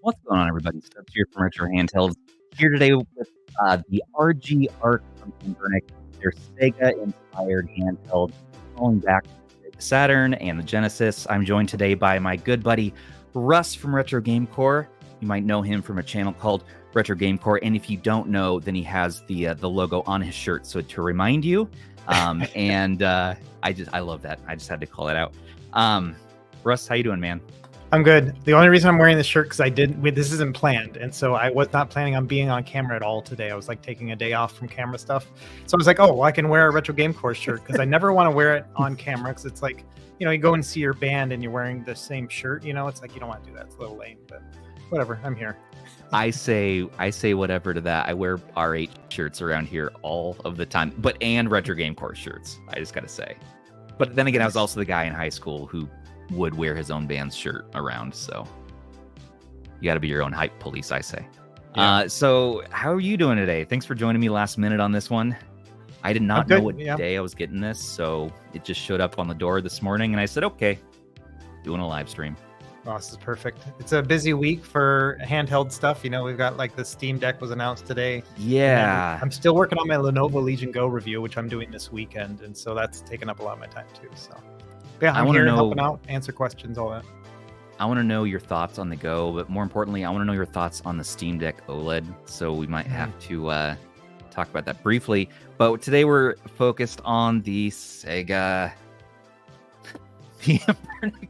What's going on, everybody? Stubbs here from Retro Handhelds. Here today with the RG Arc from Anbernic, their Sega-inspired handheld, calling back to the Saturn and the Genesis. I'm joined today by my good buddy Russ from Retro Game Core. You might know him from a channel called Retro Game Core, and if you don't know, then he has the logo on his shirt, so to remind you. I love that. I just had to call it out. Russ, how you doing, man? I'm good. The only reason I'm wearing this shirt because this isn't planned, and so I was not planning on being on camera at all today. I was like taking a day off from camera stuff, so I was like, oh, well, I can wear a Retro Game Core shirt because I never want to wear it on camera because it's like, you go and see your band and you're wearing the same shirt. It's like you don't want to do that. It's a little lame, but whatever. I'm here. I say whatever to that. I wear R8 shirts around here all of the time, and Retro Game Core shirts. I just gotta say. But then again, I was also the guy in high school who would wear his own band's shirt around, so you got to be your own hype police, I say. Yeah. So how are you doing today? Thanks for joining me last minute on this one. I did not know what day I was getting this, so it just showed up on the door this morning, and I said, okay, doing a live stream. Oh, this is perfect. It's a busy week for handheld stuff. We've got like the Steam Deck was announced today. Yeah. I'm still working on my Lenovo Legion Go review, which I'm doing this weekend, and so that's taken up a lot of my time too. So yeah, I'm here helping out, answer questions, all that. I want to know your thoughts on the Go, but more importantly, I want to know your thoughts on the Steam Deck OLED. So we might have to talk about that briefly. But today we're focused on the SEGA, the Anbernic,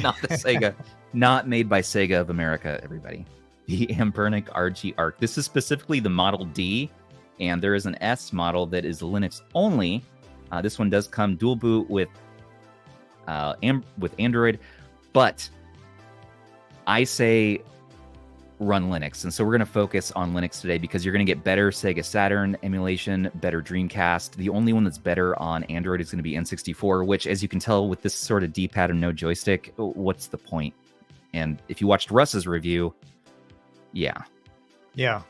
not the SEGA, not made by SEGA of America, everybody. The Anbernic RG Arc. This is specifically the Model D, and there is an S model that is Linux only. This one does come dual boot with Android, but I say run Linux, and so we're going to focus on Linux today because you're going to get better Sega Saturn emulation, better Dreamcast. The only one that's better on Android is going to be N64, which, as you can tell with this sort of D-pad and no joystick, what's the point? And if you watched Russ's review, yeah.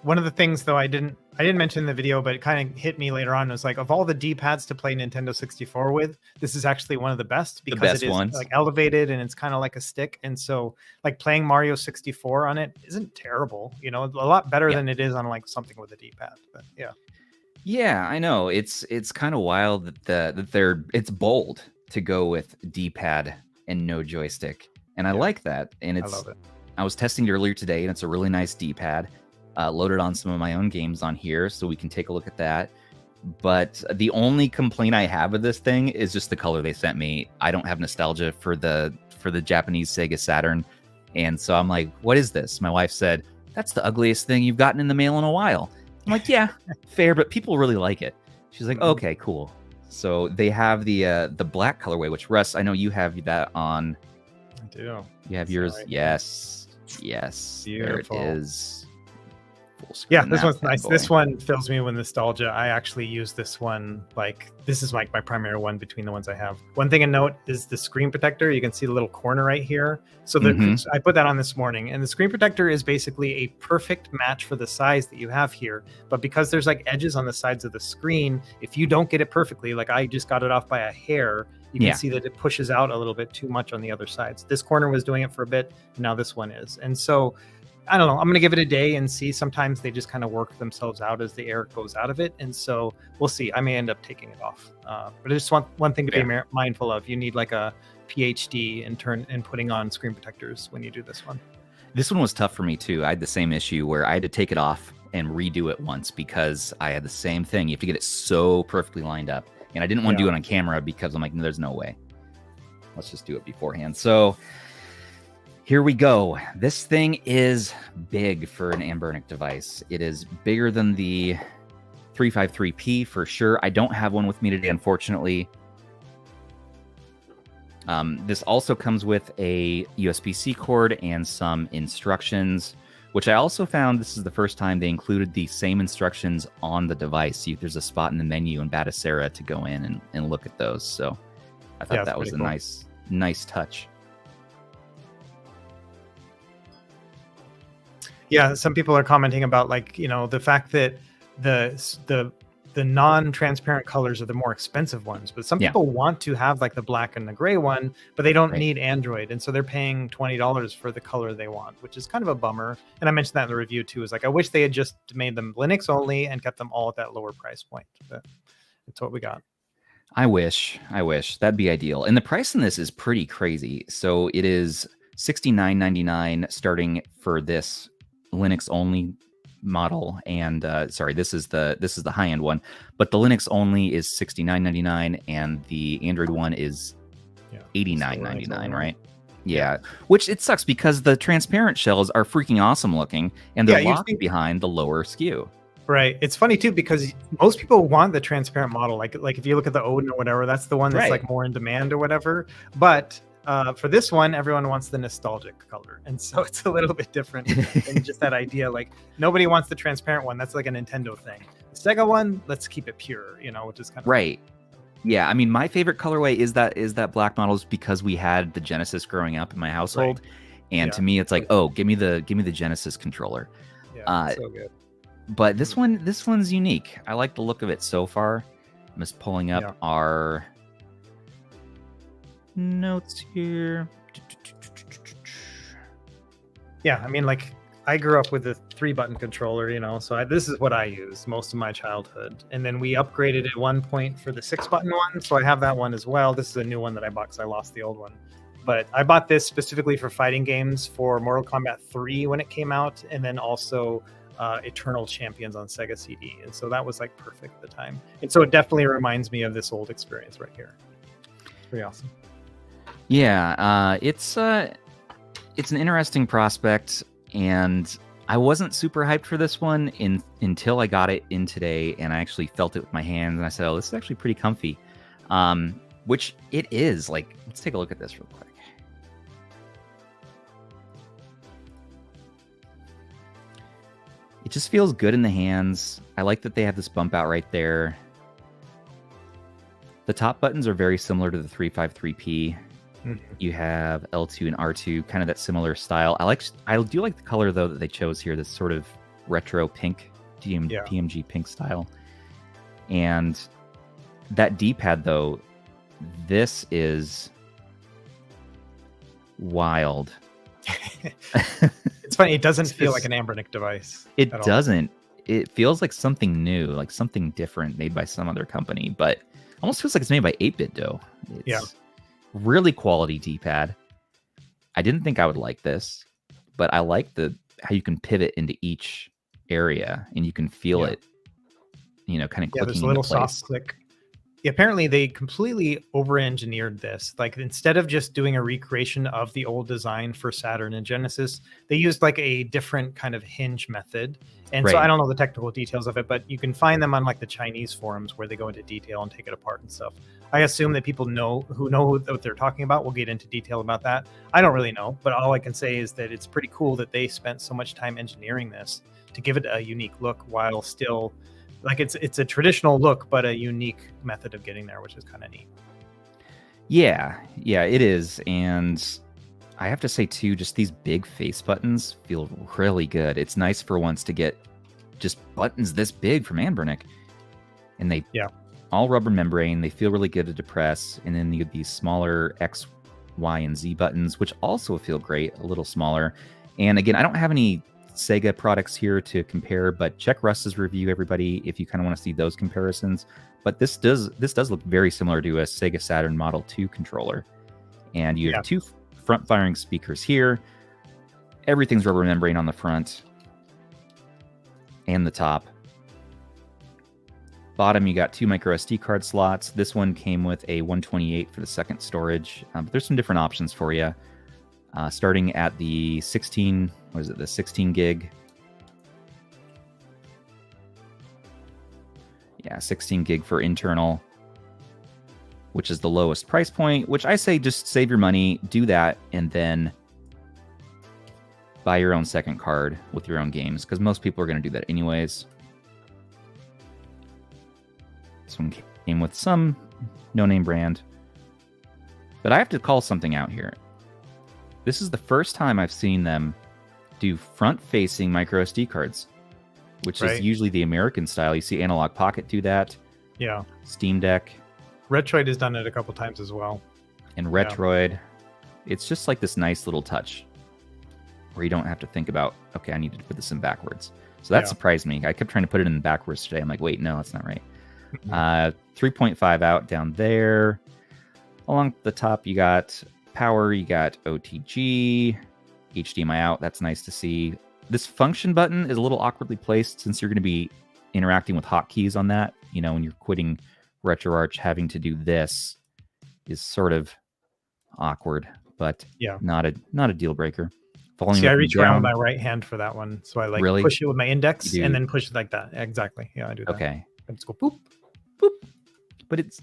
One of the things, though, I didn't mention in the video, but it kind of hit me later on. It was like, of all the D-pads to play Nintendo 64 with, this is actually one of the best because it is like elevated and it's kind of like a stick. And so like playing Mario 64 on it isn't terrible, a lot better than it is on like something with a D-pad. But yeah, I know it's kind of wild that it's bold to go with D-pad and no joystick, and I like that. And I love it. I was testing it earlier today, and it's a really nice D-pad. Loaded on some of my own games on here, so we can take a look at that. But the only complaint I have with this thing is just the color they sent me. I don't have nostalgia for the Japanese Sega Saturn, and so I'm like, what is this? My wife said, that's the ugliest thing you've gotten in the mail in a while. I'm like, yeah, fair, but people really like it. She's like, okay, cool. So they have the black colorway, which, Russ, I know you have that on. I do. You have yours. Right. Yes. Beautiful. There it is. Yeah, this one's nice. Boy. This one fills me with nostalgia. I actually use this one, this is like my primary one between the ones I have. One thing to note is the screen protector. You can see the little corner right here. So I put that on this morning, and the screen protector is basically a perfect match for the size that you have here. But because there's like edges on the sides of the screen, if you don't get it perfectly, like I just got it off by a hair, you can see that it pushes out a little bit too much on the other sides. This corner was doing it for a bit, and now this one is. And so I don't know. I'm going to give it a day and see. Sometimes they just kind of work themselves out as the air goes out of it. And so we'll see. I may end up taking it off. But I just want one thing to be mindful of. You need like a PhD in putting on screen protectors when you do this one. This one was tough for me too. I had the same issue where I had to take it off and redo it once because I had the same thing. You have to get it so perfectly lined up. And I didn't want to do it on camera because I'm like, no, there's no way. Let's just do it beforehand. So here we go. This thing is big for an Anbernic device. It is bigger than the 353P for sure. I don't have one with me today, unfortunately. This also comes with a USB-C cord and some instructions, which I also found this is the first time they included the same instructions on the device. There's a spot in the menu in Batocera to go in and look at those. So I thought that was a cool. nice touch. Yeah, some people are commenting about the fact that the the non-transparent colors are the more expensive ones, but some people want to have like the black and the gray one, but they don't need Android, and so they're paying $20 for the color they want, which is kind of a bummer. And I mentioned that in the review too. Is like I wish they had just made them Linux only and kept them all at that lower price point. But it's what we got. I wish that'd be ideal. And the price in this is pretty crazy. So it is $69.99 starting for this Linux only model, and sorry, this is the high end one, but the Linux only is $69.99 and the Android one is $89.99, right? Yeah, which it sucks because the transparent shells are freaking awesome looking, and they're locked behind the lower SKU. Right. It's funny too because most people want the transparent model. Like if you look at the Odin or whatever, that's the one that's like more in demand or whatever. But for this one, everyone wants the nostalgic color, and so it's a little bit different than just that idea. Like nobody wants the transparent one. That's like a Nintendo thing. The Sega one, let's keep it pure, which is kind of right. Yeah, I mean, my favorite colorway is that black models because we had the Genesis growing up in my household, and to me, it's like, oh, give me the Genesis controller. Yeah, so good. But this one's unique. I like the look of it so far. I'm just pulling up our notes here. Yeah, I mean, like I grew up with a 3-button controller, so this is what I used most of my childhood. And then we upgraded at one point for the 6-button one, so I have that one as well. This is a new one that I bought because I lost the old one. But I bought this specifically for fighting games for Mortal Kombat 3 when it came out, and then also Eternal Champions on Sega CD. And so that was like perfect at the time. And so it definitely reminds me of this old experience right here. Pretty awesome. Yeah, it's an interesting prospect, and I wasn't super hyped for this one until I got it in today, and I actually felt it with my hands, and I said, oh, this is actually pretty comfy, which it is. Like, let's take a look at this real quick. It just feels good in the hands. I like that they have this bump out right there. The top buttons are very similar to the 353P. You have L2 and R2, kind of that similar style. I do like the color though that they chose here, this sort of retro pink, PMG pink style. And that D-pad though, this is wild. It's funny, it doesn't feel like an Anbernic device. It doesn't. It feels like something new, like something different made by some other company, but almost feels like it's made by 8-bit though. It's really quality D-pad. I didn't think I would like this, but I like how you can pivot into each area and you can feel it, kind of clicking there's a little soft click. Apparently they completely over-engineered this. Like instead of just doing a recreation of the old design for Saturn and Genesis, they used like a different kind of hinge method. And so I don't know the technical details of it, but you can find them on like the Chinese forums where they go into detail and take it apart and stuff. I assume that people who know what they're talking about will get into detail about that. I don't really know, but all I can say is that it's pretty cool that they spent so much time engineering this to give it a unique look while still like it's a traditional look, but a unique method of getting there, which is kind of neat. Yeah, it is. And I have to say too, just these big face buttons feel really good. It's nice for once to get just buttons this big from Anbernic. And they all rubber membrane. They feel really good to depress. And then you get these smaller X, Y, and Z buttons, which also feel great, a little smaller. And again, I don't have any Sega products here to compare, but check Russ's review, everybody, if you kind of want to see those comparisons. But this does look very similar to a Sega Saturn Model 2 controller. And you have two front-firing speakers here. Everything's rubber membrane on the front and the top. Bottom, you got 2 micro SD card slots. This one came with a 128 for the second storage. But there's some different options for you. Starting at the 16 gig. Yeah, 16 gig for internal, which is the lowest price point, which I say just save your money, do that, and then buy your own second card with your own games, because most people are going to do that anyways. This one came with some no-name brand. But I have to call something out here. This is the first time I've seen them do front-facing micro SD cards. which is usually the American style. You see Analog Pocket do that. Yeah. Steam Deck. Retroid has done it a couple times as well. And Retroid, it's just like this nice little touch where you don't have to think about, okay, I need to put this in backwards. So that surprised me. I kept trying to put it in backwards today. I'm like, wait, no, that's not right. 3.5 out down there. Along the top, you got power, you got OTG, HDMI out. That's nice to see. This function button is a little awkwardly placed since you're going to be interacting with hotkeys on that. You know, when you're quitting RetroArch, having to do this is sort of awkward, but not a deal breaker. See, I reach around with my right hand for that one, so I like push it with my index and then push it like that. Exactly. Yeah, I do that. Okay. I just go boop, boop. But it's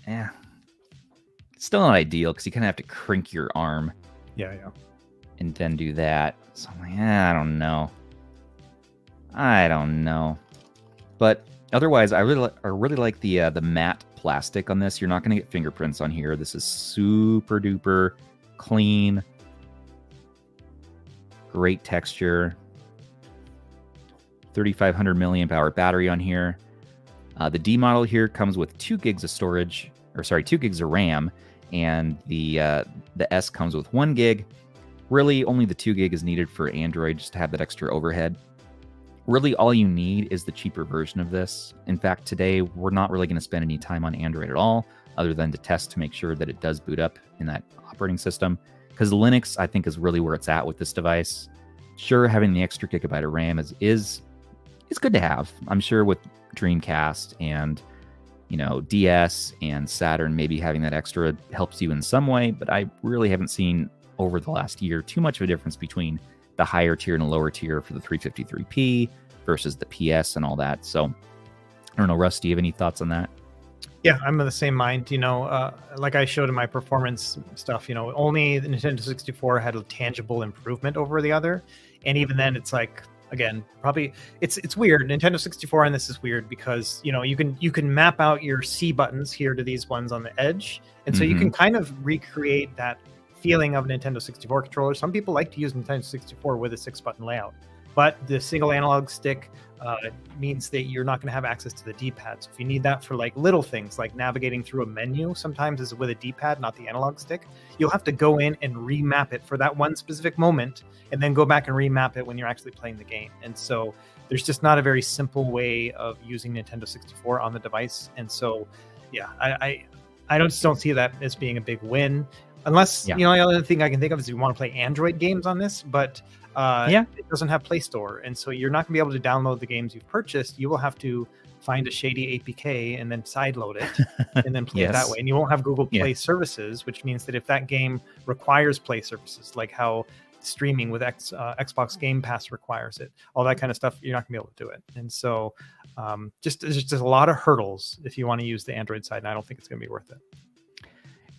still not ideal because you kind of have to crink your arm. Yeah. And then do that. So I'm like, I don't know. But otherwise, I really like the matte plastic on this. You're not going to get fingerprints on here. This is super duper clean. Great texture. 3,500 milliamp hour battery on here. The D model here comes with 2 gigs of storage, 2 gigs of RAM, and the S comes with 1 gig. Really, only the 2 gig is needed for Android just to have that extra overhead. Really, all you need is the cheaper version of this. In fact, today, we're not really going to spend any time on Android at all, other than to test to make sure that it does boot up in that operating system. Because Linux, I think, is really where it's at with this device. Sure, having the extra gigabyte of RAM is good to have. I'm sure with Dreamcast and DS and Saturn, maybe having that extra helps you in some way, but I really haven't seen over the last year too much of a difference between the higher tier and the lower tier for the 353p versus the PS and all that. So I don't know, Russ, do you have any thoughts on that? Yeah, I'm of the same mind. Like I showed in my performance stuff, only the Nintendo 64 had a tangible improvement over the other. And even then, it's like, again, probably it's weird. Nintendo 64 on this is weird because you can map out your C buttons here to these ones on the edge, and so you can kind of recreate that feeling of a Nintendo 64 controller. Some people like to use Nintendo 64 with a 6-button layout, but the single analog stick means that you're not going to have access to the D-pad. So if you need that for like little things like navigating through a menu, sometimes is with a D-pad, not the analog stick, you'll have to go in and remap it for that one specific moment and then go back and remap it when you're actually playing the game. And so there's just not a very simple way of using Nintendo 64 on the device. And so, yeah, I don't see that as being a big win. Unless, the other thing I can think of is you want to play Android games on this, but it doesn't have Play Store. And so you're not going to be able to download the games you've purchased. You will have to find a shady APK and then sideload it and then play it that way. And you won't have Google Play services, which means that if that game requires Play services, like how streaming with Xbox Game Pass requires it, all that kind of stuff, you're not going to be able to do it. And so there's just a lot of hurdles if you want to use the Android side, and I don't think it's going to be worth it.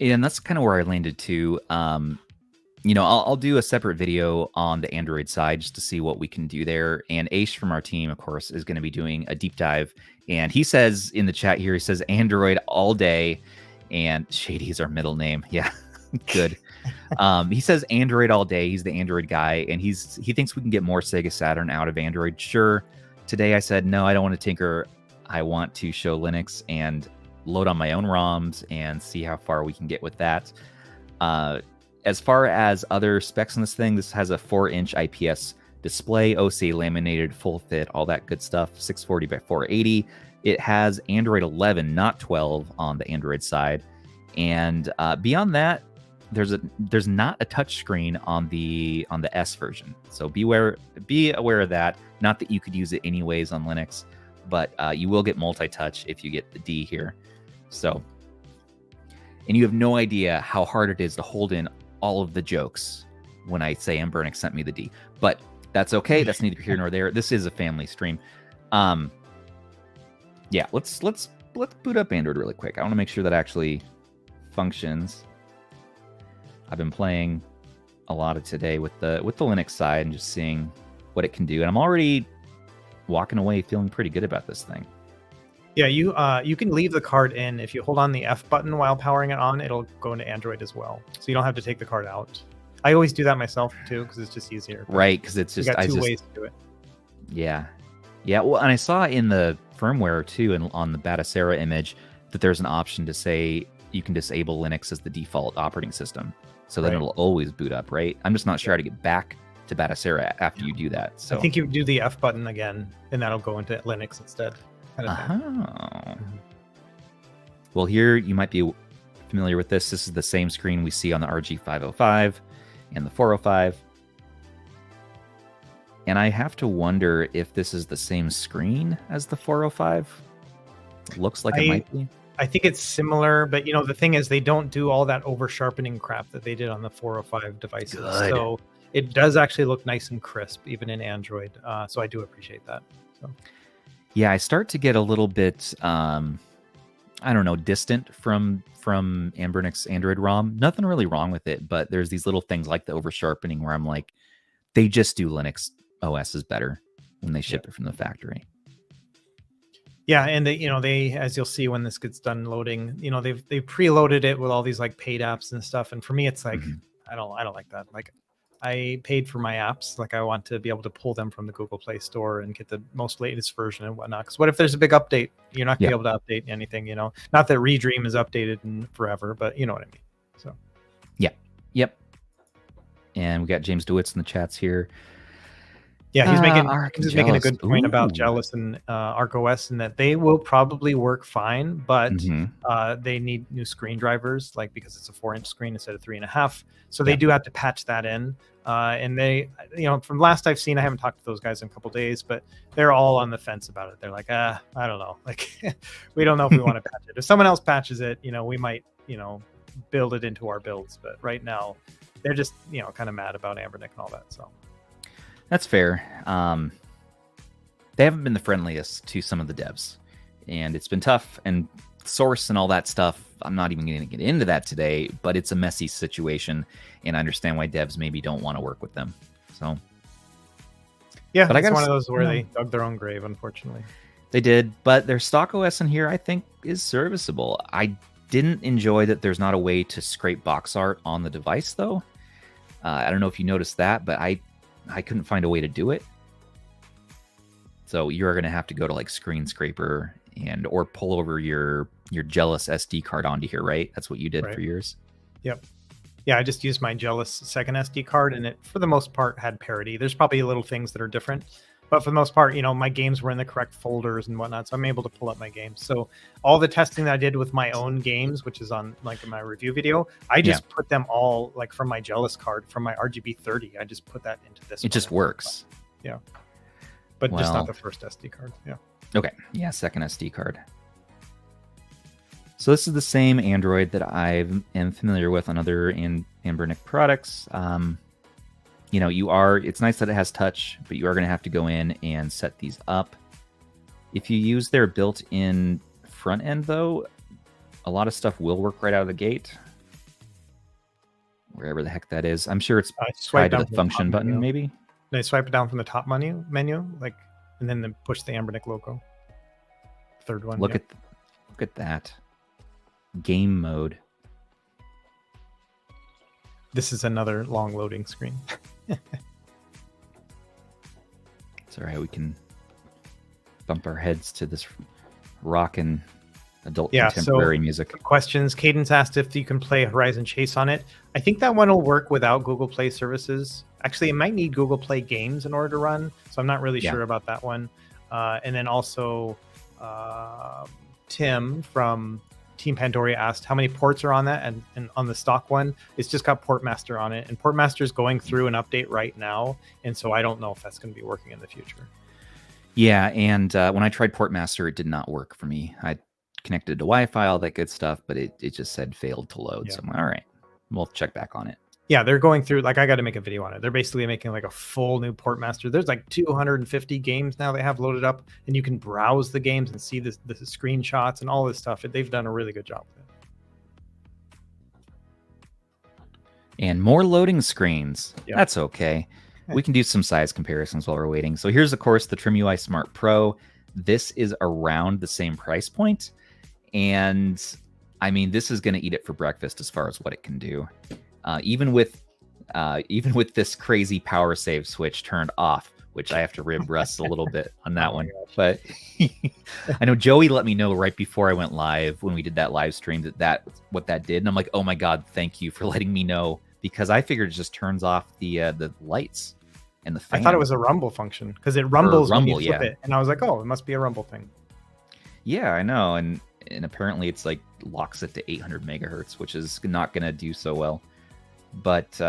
And that's kind of where I landed too. I'll do a separate video on the Android side just to see what we can do there. And Aish from our team, of course, is going to be doing a deep dive. And he says in the chat here, he says Android all day. And Shady is our middle name. Yeah, good. He says Android all day. He's the Android guy. And he thinks we can get more Sega Saturn out of Android. Sure. Today I said, no, I don't want to tinker. I want to show Linux and load on my own ROMs and see how far we can get with that. As far as other specs on this thing, this has a 4-inch IPS display, OC laminated, full fit, all that good stuff, 640 by 480. It has Android 11, not 12 on the Android side. And beyond that, there's not a touchscreen on the S version. So be aware of that. Not that you could use it anyways on Linux, but you will get multi-touch if you get the D here. So, and you have no idea how hard it is to hold in all of the jokes when I say Anbernic sent me the D, but that's okay. That's neither here nor there. This is a family stream. Yeah, let's boot up Android really quick. I want to make sure that actually functions. I've been playing a lot of today with the Linux side and just seeing what it can do, and I'm already walking away feeling pretty good about this thing. Yeah, you can leave the card in. If you hold on the F button while powering it on, it'll go into Android as well. So you don't have to take the card out. I always do that myself too because it's just easier. Right, because it's just you got two ways to do it. Yeah, Yeah, well, and I saw in the firmware too, and on the Batocera image, that there's an option to say you can disable Linux as the default operating system, so then it'll always boot up, right? I'm just not sure how to get back to Batocera after you do that. So I think you do the F button again, and that'll go into Linux instead. Well, here you might be familiar with this. This is the same screen we see on the RG505 and the 405. And I have to wonder if this is the same screen as the 405. Looks like it might be. I think it's similar, but you know, the thing is they don't do all that over sharpening crap that they did on the 405 devices. Good. So it does actually look nice and crisp, even in Android. So I do appreciate that. So. Yeah, I start to get a little bit, I don't know, distant from Anbernic's Android ROM. Nothing really wrong with it, but there's these little things like the over sharpening where I'm like, they just do Linux OS is better when they ship it from the factory. Yeah, and they, as you'll see when this gets done loading, they've preloaded it with all these like paid apps and stuff. And for me, it's like I don't like that. Like, I paid for my apps. Like, I want to be able to pull them from the Google Play Store and get the most latest version and whatnot. Because what if there's a big update? You're not gonna be able to update anything. Not that Redream is updated in forever, but you know what I mean. So, yep. And we got James DeWitt's in the chats here. Yeah, he's making a good point about Jealous and Arc OS, and that they will probably work fine, but they need new screen drivers, like because it's a 4-inch screen instead of 3.5. So they do have to patch that in. And they, from last I've seen, I haven't talked to those guys in a couple days, but they're all on the fence about it. They're like, I don't know, like we don't know if we want to patch it. If someone else patches it, we might, build it into our builds. But right now, they're just, kind of mad about Anbernic and all that. So. That's fair. They haven't been the friendliest to some of the devs, and it's been tough. And source and all that stuff, I'm not even going to get into that today, but it's a messy situation, and I understand why devs maybe don't want to work with them. So, yeah, but it's one of those where they dug their own grave, unfortunately. They did, but their stock OS in here, I think, is serviceable. I didn't enjoy that there's not a way to scrape box art on the device, though. I don't know if you noticed that, but I couldn't find a way to do it. So you're going to have to go to like Screen Scraper or pull over your Jealous SD card onto here, right? That's what you did for yours. Yep. Yeah, I just used my Jealous second SD card, and it, for the most part, had parity. There's probably little things that are different, but for the most part, my games were in the correct folders and whatnot, so I'm able to pull up my games. So all the testing that I did with my own games, which is on like in my review video, I just put them all like from my Jealous card, from my RGB 30. I just put that into this. It just works. Yeah, but just not the first SD card. Yeah. Okay. Yeah, second SD card. So this is the same Android that I am familiar with on other Anbernic products. It's nice that it has touch, but you are going to have to go in and set these up. If you use their built-in front end, though, a lot of stuff will work right out of the gate. Wherever the heck that is. I'm sure it's tied to the function button, maybe. They swipe it down from the top menu, like, and then push the Anbernic logo. Third one. Look at that. Game mode. This is another long loading screen. It's all right. We can bump our heads to this rockin' adult contemporary music. Questions. Cadence asked if you can play Horizon Chase on it. I think that one will work without Google Play services. Actually, it might need Google Play games in order to run, so I'm not really sure about that one. And then also, Tim from Team Pandoria asked how many ports are on that, and on the stock one, it's just got Portmaster on it, and Portmaster is going through an update right now, and so I don't know if that's going to be working in the future. Yeah, and when I tried Portmaster, it did not work for me. I connected to Wi-Fi, all that good stuff, but it just said failed to load. So I'm like, all right, we'll check back on it. Yeah, they're going through, like, I got to make a video on it. They're basically making like a full new Portmaster. There's like 250 games now they have loaded up, and you can browse the games and see the screenshots and all this stuff. They've done a really good job with it. And more loading screens. Yep. That's okay. We can do some size comparisons while we're waiting. So here's, of course, the TrimUI Smart Pro. This is around the same price point. And I mean, this is going to eat it for breakfast as far as what it can do. Even with this crazy power save switch turned off, which I have to rib Russ a little bit on that one. But I know Joey let me know right before I went live when we did that live stream that what that did. And I'm like, oh my God, thank you for letting me know, because I figured it just turns off the lights and the fan. I thought it was a rumble function because it rumbles when you flip it. And I was like, oh, it must be a rumble thing. Yeah, I know. And apparently it's like locks it to 800 megahertz, which is not going to do so well. But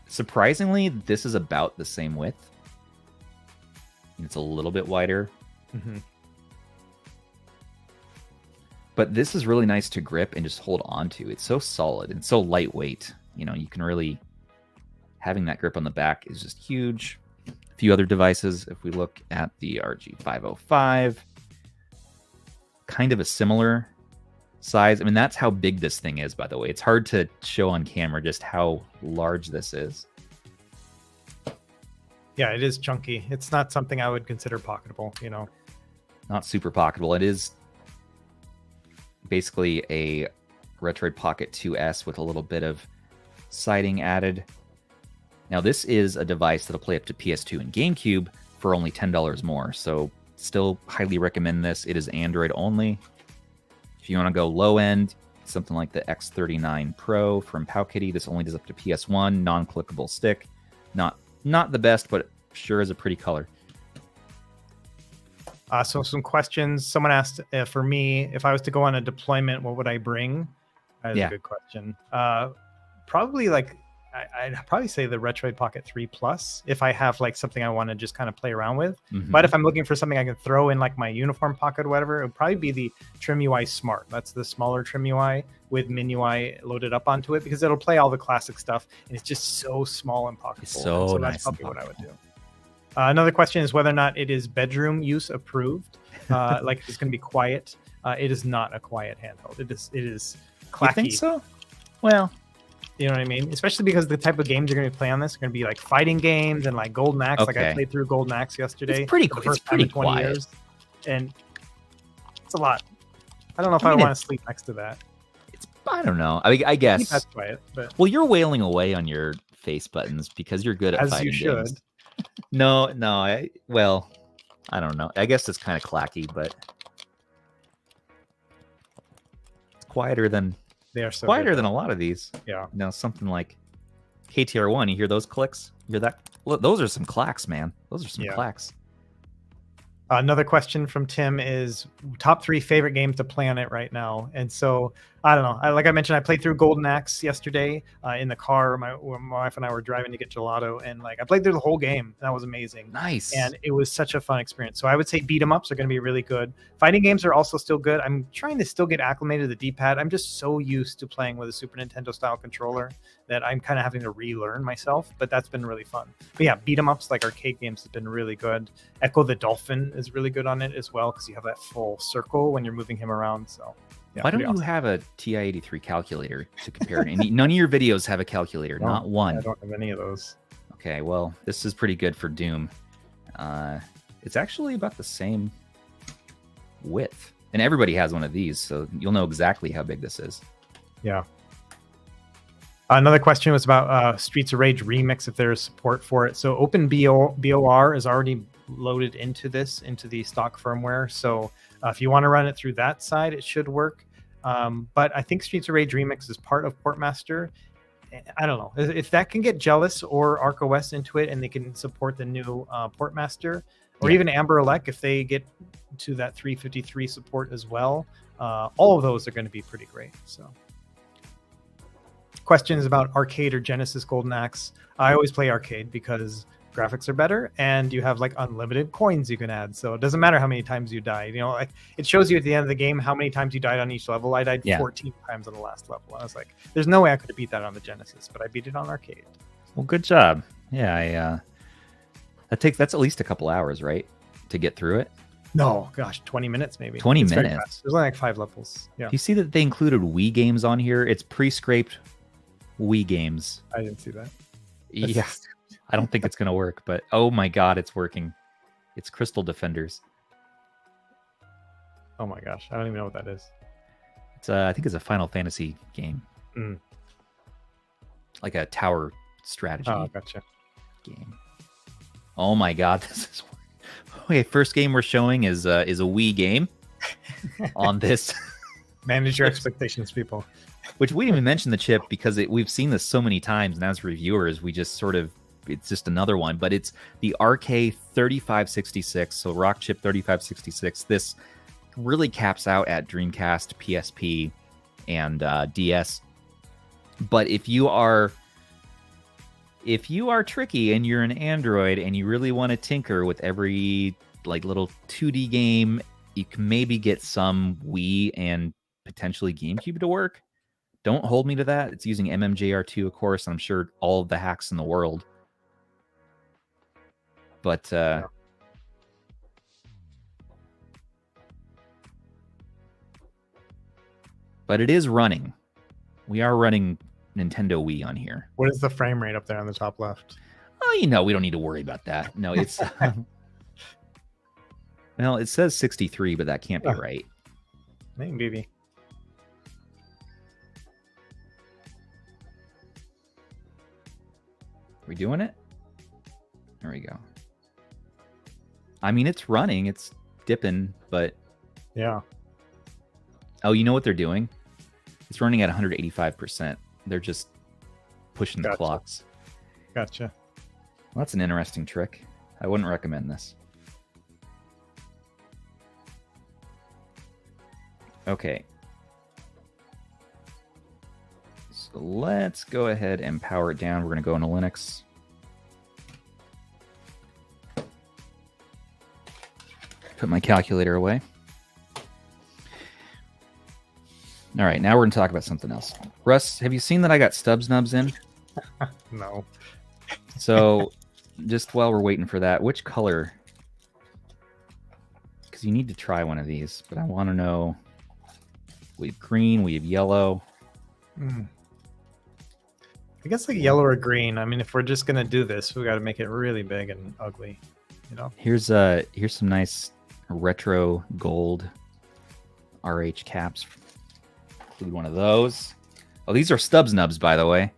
surprisingly, this is about the same width. It's a little bit wider. Mm-hmm. But this is really nice to grip and just hold on to. It's so solid and so lightweight. You know, you can really... Having that grip on the back is just huge. A few other devices, if we look at the RG505, kind of a similar size. I mean, that's how big this thing is, by the way. It's hard to show on camera just how large this is. Yeah, it is chunky. It's not something I would consider pocketable, you know. Not super pocketable. It is basically a Retroid Pocket 2S with a little bit of siding added. Now, this is a device that'll play up to PS2 and GameCube for only $10 more. So still highly recommend this. It is Android only. If you want to go low end, something like the X39 Pro from Powkitty, this only does up to PS1, non-clickable stick. Not the best, but sure is a pretty color. So some questions. Someone asked, for me, if I was to go on a deployment, what would I bring? That's a good question. Probably like... I'd probably say the Retroid Pocket 3 Plus if I have like something I want to just kind of play around with. Mm-hmm. But if I'm looking for something I can throw in like my uniform pocket or whatever, it would probably be the TrimUI Smart. That's the smaller TrimUI with MinUI loaded up onto it, because it'll play all the classic stuff and it's just so small and pocketable. So nice. That's probably what I would do. Another question is whether or not it is bedroom use approved. Like it's going to be quiet. It is not a quiet handheld. It is clacky. You think so? Well... You know what I mean? Especially because the type of games you're going to play on this are going to be like fighting games and like Golden Axe. Okay. Like I played through Golden Axe yesterday. It's pretty quiet. Years, and it's a lot. I don't know if I want to sleep next to that. I don't know. I mean, I guess that's quiet. But... Well, you're wailing away on your face buttons because you're good at fighting games. As you should. No. I don't know. I guess it's kind of clacky, but it's quieter than... They are so quieter than a lot of these. Yeah. You know, something like KTR1. You hear those clicks? You hear that? Look, those are some clacks, man. Those are some clacks. Another question from Tim is top 3 favorite games to play on it right now. And so, I don't know. Like I mentioned, I played through Golden Axe yesterday in the car. My wife and I were driving to get gelato, and like I played through the whole game. That was amazing. Nice. And it was such a fun experience. So I would say beat 'em ups are going to be really good. Fighting games are also still good. I'm trying to still get acclimated to the D-pad. I'm just so used to playing with a Super Nintendo style controller that I'm kind of having to relearn myself. But that's been really fun. But yeah, beat 'em ups like arcade games have been really good. Echo the Dolphin is really good on it as well, because you have that full circle when you're moving him around. So yeah, why don't you have a TI-83 calculator to compare? None of your videos have a calculator, not one. I don't have any of those. Okay, well, this is pretty good for Doom. It's actually about the same width, and everybody has one of these, so you'll know exactly how big this is. Yeah. Another question was about Streets of Rage Remix, if there is support for it. So OpenBOR is already loaded into the stock firmware. So if you want to run it through that side, it should work. But I think Streets of Rage Remix is part of Portmaster. I don't know if that can get Jealous or ArcOS into it, and they can support the new Portmaster, or even Anbernic if they get to that 353 support as well. All of those are going to be pretty great. So. Questions about arcade or Genesis Golden Axe. I always play arcade because graphics are better and you have like unlimited coins you can add. So it doesn't matter how many times you died. You know, like it shows you at the end of the game how many times you died on each level. I died 14 times on the last level. I was like, there's no way I could have beat that on the Genesis, but I beat it on arcade. Well, good job. Yeah, that's at least a couple hours, right, to get through it? No, gosh, 20 minutes maybe. 20 minutes. There's only like 5 levels. Yeah. Do you see that they included Wii games on here? It's pre-scraped Wii games. I didn't see that. Yeah, I don't think it's going to work, but oh my God, it's working. It's Crystal Defenders. Oh my gosh, I don't even know what that is. It's I think it's a Final Fantasy game. Like a tower strategy gotcha. game. Oh my God, this is okay. First game we're showing is a Wii game on this. Manage your expectations, people. Which we didn't even mention the chip because we've seen this so many times, and as reviewers, we just sort of, it's just another one. But it's the RK3566, so Rock Chip 3566. This really caps out at Dreamcast, PSP, and DS. But if you are tricky and you're an Android and you really want to tinker with every like little 2D game, you can maybe get some Wii and potentially GameCube to work. Don't hold me to that. It's using MMJR2, of course. I'm sure all of the hacks in the world. But but it is running. We are running Nintendo Wii on here. What is the frame rate up there on the top left? Oh, we don't need to worry about that. No, it's well, it says 63, but that can't be right. Maybe. We doing it? There we go. I mean, it's running. It's dipping, but... Yeah. Oh, you know what they're doing? It's running at 185%. They're just pushing the clocks. Gotcha. Well, that's an interesting trick. I wouldn't recommend this. Okay. So let's go ahead and power it down. We're going to go into Linux. Put my calculator away. All right, now we're going to talk about something else. Russ, have you seen that I got Stubbs Nubs in? No. So just while we're waiting for that, which color? Because you need to try one of these, but I want to know. We have green, we have yellow. I guess like yellow or green. I mean, if we're just gonna do this, we got to make it really big and ugly, you know. Here's some nice retro gold RH caps. Include one of those. Oh, these are Stubbs Nubs, by the way.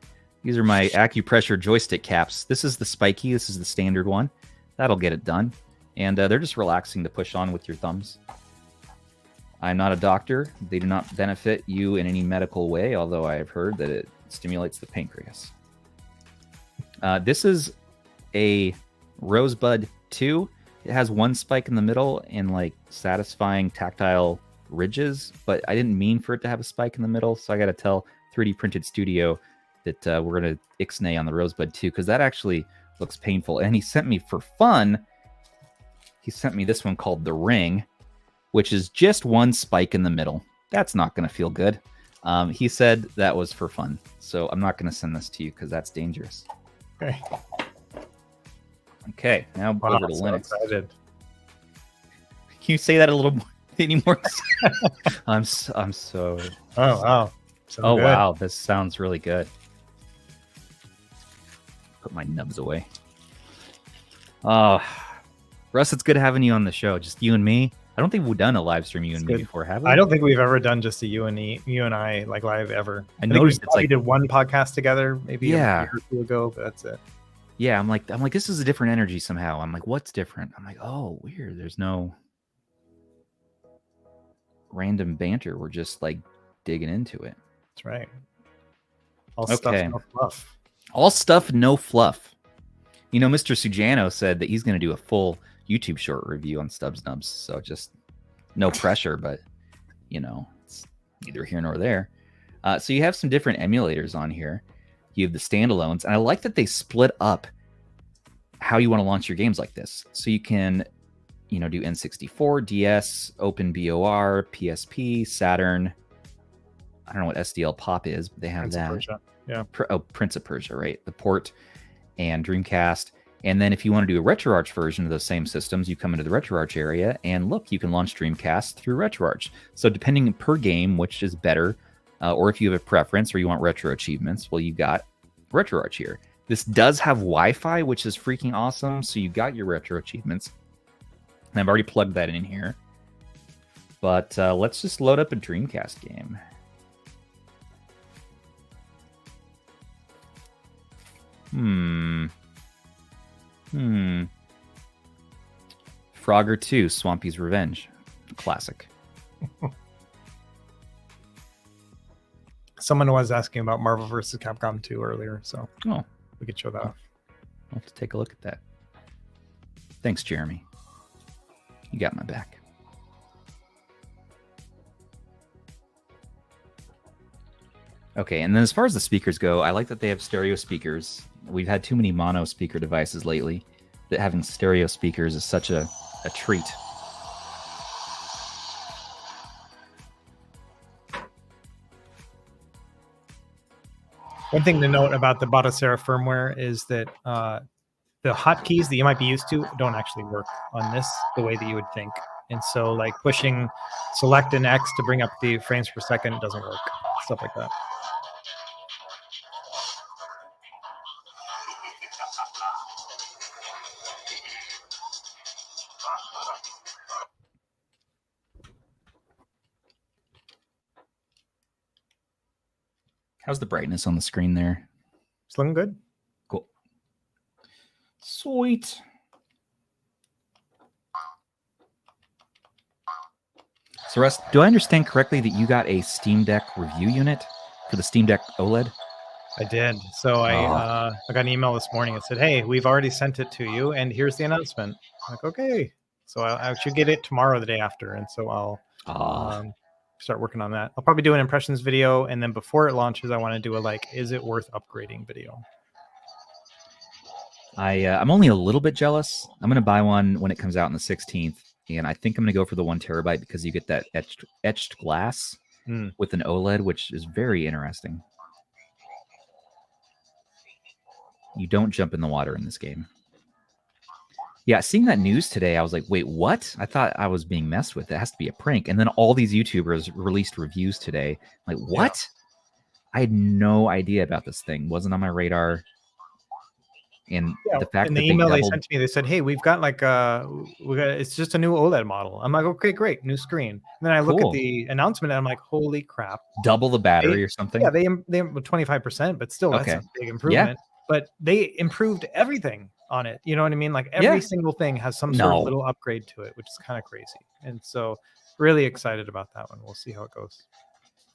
These are my acupressure joystick caps. This is the spiky. This is the standard one. That'll get it done. And they're just relaxing to push on with your thumbs. I'm not a doctor. They do not benefit you in any medical way, although I have heard that it stimulates the pancreas. This is a Rosebud 2. It has one spike in the middle and like satisfying tactile ridges, but I didn't mean for it to have a spike in the middle, so I got to tell 3D Printed Studio that we're going to ixnay on the Rosebud 2 because that actually looks painful. And he sent me for fun, he sent me this one called The Ring, which is just one spike in the middle. That's not going to feel good. He said that was for fun, so I'm not going to send this to you because that's dangerous. Okay. Okay, now over to Linux. Excited. Can you say that a little more? Any more? I'm so. Oh wow. Oh good. Wow, this sounds really good. Put my nubs away. Oh, Russ, it's good having you on the show. Just you and me. I don't think we've done a live stream you and me before, have we? I don't think we've ever done just a you and I like live ever. I noticed we did one podcast together maybe a year or two ago, but that's it. Yeah, I'm like this is a different energy somehow. I'm like, what's different? I'm like, oh, weird. There's no random banter. We're just like digging into it. That's right. All stuff, no fluff. All stuff, no fluff. You know, Mr. Sujano said that he's going to do a full YouTube short review on Stubbs Nubs, so just no pressure, but you know, it's neither here nor there. So you have some different emulators on here. You have the standalones, and I like that they split up how you want to launch your games like this. So you can, you know, do N64, DS, OpenBOR, PSP, Saturn. I don't know what SDL Pop is, but they have Prince that. Of Persia. Yeah. Prince of Persia, right? The port and Dreamcast. And then if you want to do a RetroArch version of those same systems, you come into the RetroArch area, and look, you can launch Dreamcast through RetroArch. So depending per game, which is better, or if you have a preference or you want retro achievements, well, you got RetroArch here. This does have Wi-Fi, which is freaking awesome. So you got your retro achievements. And I've already plugged that in here. But let's just load up a Dreamcast game. Frogger 2, Swampy's Revenge. Classic. Someone was asking about Marvel vs. Capcom 2 earlier, so we could show that off. I'll have to take a look at that. Thanks, Jeremy. You got my back. Okay, and then as far as the speakers go, I like that they have stereo speakers. We've had too many mono speaker devices lately, that having stereo speakers is such a treat. One thing to note about the Batocera firmware is that the hotkeys that you might be used to don't actually work on this the way that you would think. And so like pushing select and X to bring up the frames per second doesn't work. Stuff like that. How's the brightness on the screen there? It's looking good. Cool. Sweet. So, Russ, do I understand correctly that you got a Steam Deck review unit for the Steam Deck OLED? I did. So I got an email this morning that said, hey, we've already sent it to you, and here's the announcement. I'm like, okay. So I should get it tomorrow or the day after, and so I'll start working on that. I'll probably do an impressions video, and then before it launches, I want to do a is it worth upgrading video. I'm only a little bit jealous. I'm going to buy one when it comes out on the 16th, and I think I'm going to go for the 1 terabyte because you get that etched glass with an OLED, which is very interesting. You don't jump in the water in this game. Yeah, seeing that news today, I was like, wait, what? I thought I was being messed with. It has to be a prank. And then all these YouTubers released reviews today. I'm like, what? Yeah. I had no idea about this thing. Wasn't on my radar. And the fact in that the email they sent to me, they said, hey, we've got it's just a new OLED model. I'm like, okay, great, new screen. And then I look at the announcement and I'm like, holy crap. Double the battery or something? Yeah, they 25%, but still that's a big improvement. Yeah. But they improved everything on it. You know what I mean? Like every single thing has some sort of little upgrade to it, which is kind of crazy. And so really excited about that one. We'll see how it goes.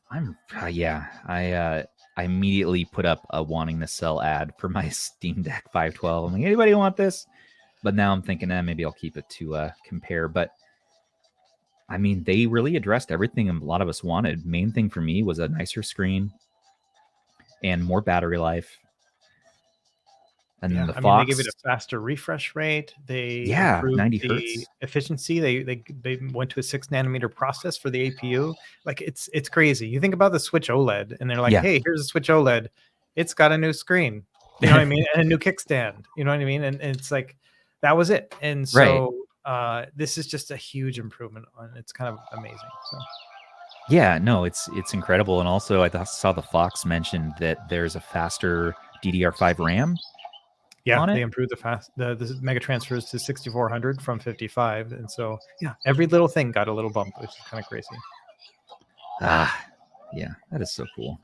I immediately put up a wanting to sell ad for my Steam Deck 512. I'm like, anybody want this? But now I'm thinking, maybe I'll keep it to compare. But I mean, they really addressed everything a lot of us wanted. Main thing for me was a nicer screen and more battery life. And then the Fox, they give it a faster refresh rate. They improved 90 the hertz efficiency. They went to a 6-nanometer process for the APU. Like it's crazy. You think about the Switch OLED, and they're like, hey, here's a Switch OLED. It's got a new screen. You know what I mean? And a new kickstand. You know what I mean? And it's like that was it. And so this is just a huge improvement, and it's kind of amazing. So. Yeah, no, it's incredible. And also, I saw the Fox mentioned that there's a faster DDR5 RAM. Yeah, they improved the mega transfers to 6400 from 55, and so every little thing got a little bump, which is kind of crazy. Yeah, that is so cool.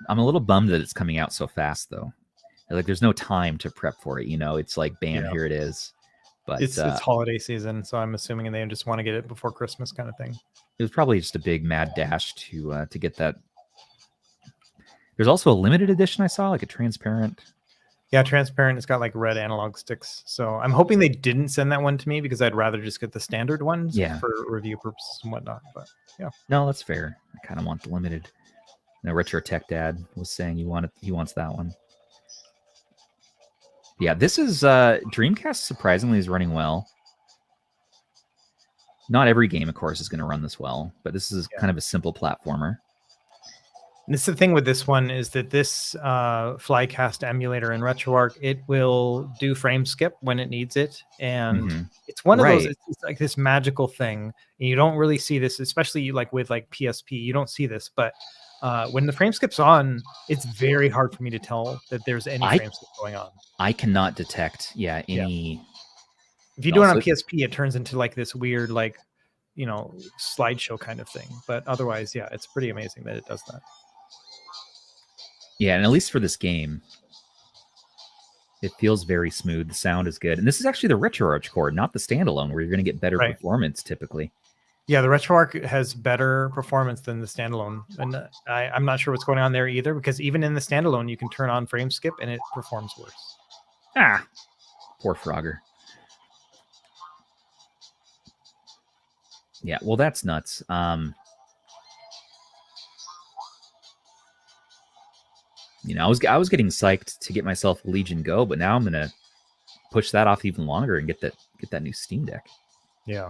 I'm a little bummed that it's coming out so fast, though. Like, there's no time to prep for it. You know, it's like, bam, here it is. But it's holiday season, so I'm assuming they just want to get it before Christmas, kind of thing. It was probably just a big mad dash to get that. There's also a limited edition I saw, like a transparent. Yeah, transparent. It's got like red analog sticks. So I'm hoping they didn't send that one to me because I'd rather just get the standard ones for review purposes and whatnot. But no, that's fair. I kind of want the limited. No, Retro Tech Dad was saying he wants that one. Yeah, this is Dreamcast. Surprisingly, is running well. Not every game, of course, is going to run this well, but this is kind of a simple platformer. And this is the thing with this one is that this Flycast emulator in RetroArch, it will do frame skip when it needs it. And it's one of those, it's like this magical thing. And you don't really see this, especially like with like PSP, you don't see this. But when the frame skip's on, it's very hard for me to tell that there's any frame skip going on. I cannot detect, any. If you do it on PSP, it turns into like this weird, like, you know, slideshow kind of thing. But otherwise, it's pretty amazing that it does that. Yeah, and at least for this game, It feels very smooth. The sound is good. And this is actually the RetroArch cord, not the standalone, where you're going to get better performance typically. Yeah, the RetroArch has better performance than the standalone. And I'm not sure what's going on there either, because even in the standalone, you can turn on frame skip and it performs worse. Ah, poor Frogger. Yeah, well, that's nuts. You know, I was getting psyched to get myself a Legion Go, but now I'm gonna push that off even longer and get that new Steam Deck. Yeah.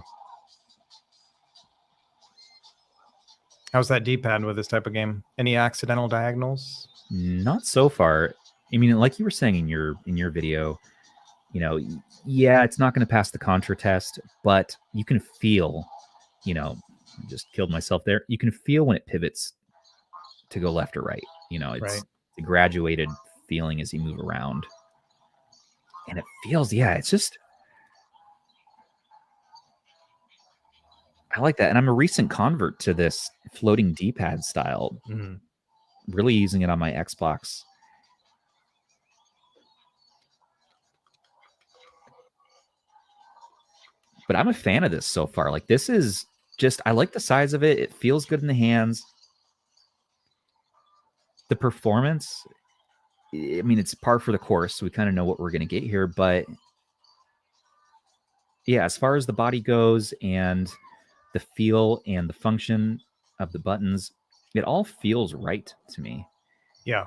How's that D-pad with this type of game? Any accidental diagonals? Not so far. I mean, like you were saying in your video, you know, yeah, it's not going to pass the Contra test, but you can feel, you know, just killed myself there. You can feel when it pivots to go left or right. You know, it's a graduated feeling as you move around. And it feels, yeah, it's just, I like that. And I'm a recent convert to this floating D-pad style. Mm-hmm. Really using it on my Xbox. But I'm a fan of this so far. Like, this is just, I like the size of it. It feels good in the hands. The performance, I mean, it's par for the course. So we kind of know what we're going to get here. But yeah, as far as the body goes and the feel and the function of the buttons, it all feels right to me. Yeah.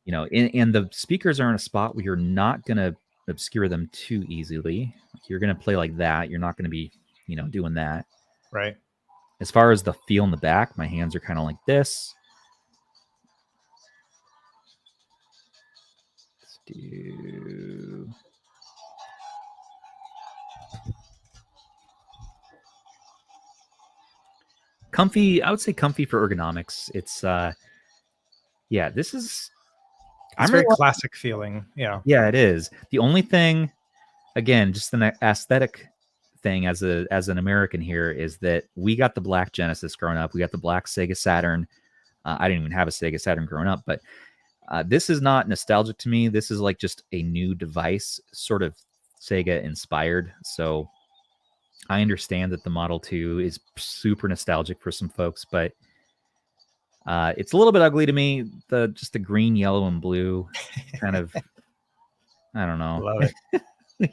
You know, and the speakers are in a spot where you're not going to obscure them too easily. You're going to play like that. You're not going to be, you know, doing that. Right. As far as the feel in the back, my hands are kind of like this. Let's do... comfy. I would say comfy for ergonomics. It's, yeah, this is... It's very classic feeling. Yeah. Yeah, it is. The only thing, again, just an aesthetic thing as an American here, is that we got the black Genesis growing up. We got the black Sega Saturn. I didn't even have a Sega Saturn growing up, but this is not nostalgic to me. This is like just a new device, sort of Sega inspired. So I understand that the Model 2 is super nostalgic for some folks, but it's a little bit ugly to me. Just the green, yellow, and blue kind of, I don't know. Love it.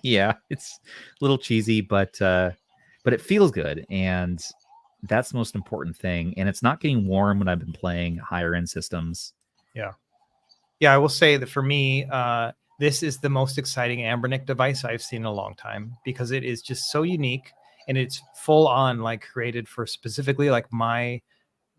Yeah, it's a little cheesy, but it feels good, and that's the most important thing. And it's not getting warm when I've been playing higher end systems. Yeah. Yeah, I will say that for me, this is the most exciting Anbernic device I've seen in a long time, because it is just so unique, and it's full on like created for specifically like my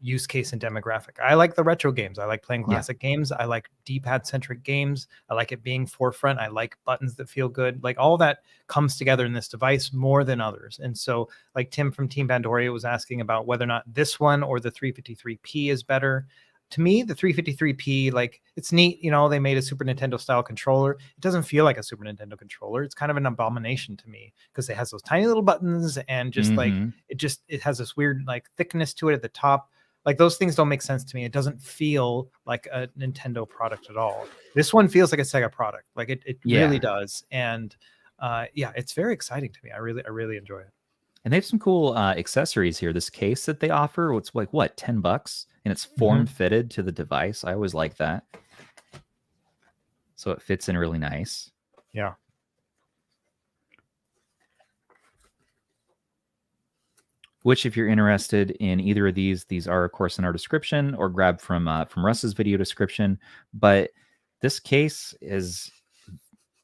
use case and demographic. I like the retro games. I like playing classic games. I like D-pad centric games. I like it being forefront. I like buttons that feel good. Like, all that comes together in this device more than others. And so, like Tim from Team Pandoria was asking about whether or not this one or the 353P is better. To me, the 353P, like, it's neat. You know, they made a Super Nintendo style controller. It doesn't feel like a Super Nintendo controller. It's kind of an abomination to me, because it has those tiny little buttons, and just like, it has this weird like thickness to it at the top. Like, those things don't make sense to me. It doesn't feel like a Nintendo product at all. This one feels like a Sega product. Like, it really does. And yeah, it's very exciting to me. I really enjoy it. And they have some cool accessories here. This case that they offer, it's like, what, $10? And it's form fitted to the device. I always like that. So it fits in really nice. Yeah. Which, if you're interested in either of these are, of course, in our description, or grab from Russ's video description. But this case is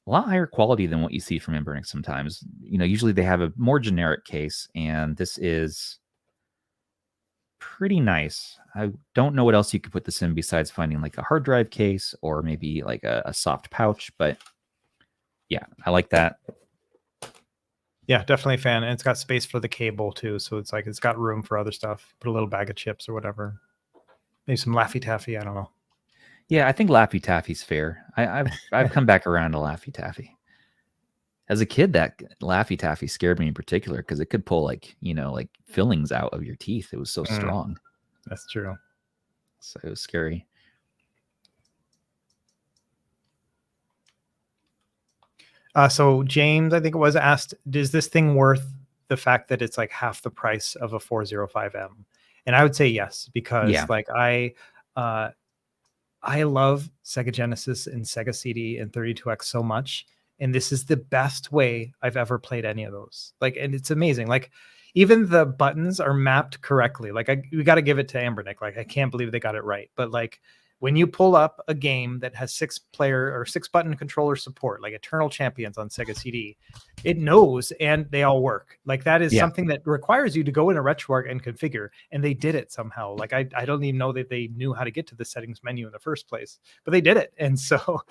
a lot higher quality than what you see from Anbernic sometimes. You know, usually they have a more generic case, and this is pretty nice. I don't know what else you could put this in besides finding like a hard drive case, or maybe like a soft pouch. But yeah, I like that. Yeah, definitely a fan. And it's got space for the cable too. So it's like, it's got room for other stuff. Put a little bag of chips or whatever. Maybe some Laffy Taffy. I don't know. Yeah, I think Laffy Taffy's fair. I've come back around to Laffy Taffy. As a kid, that Laffy Taffy scared me in particular, because it could pull like, you know, like fillings out of your teeth. It was so strong. That's true. So it was scary. So James, I think it was, asked, is this thing worth the fact that it's like half the price of a 405M? And I would say yes, because like I love Sega Genesis and Sega CD and 32X so much. And this is the best way I've ever played any of those. Like, and it's amazing. Like, even the buttons are mapped correctly. Like, we got to give it to Anbernic. Like, I can't believe they got it right. But like, when you pull up a game that has 6-player or 6-button controller support, like Eternal Champions on Sega CD, it knows and they all work. Like, that is something that requires you to go in a RetroArch and configure, and they did it somehow. Like, I don't even know that they knew how to get to the settings menu in the first place, but they did it. And so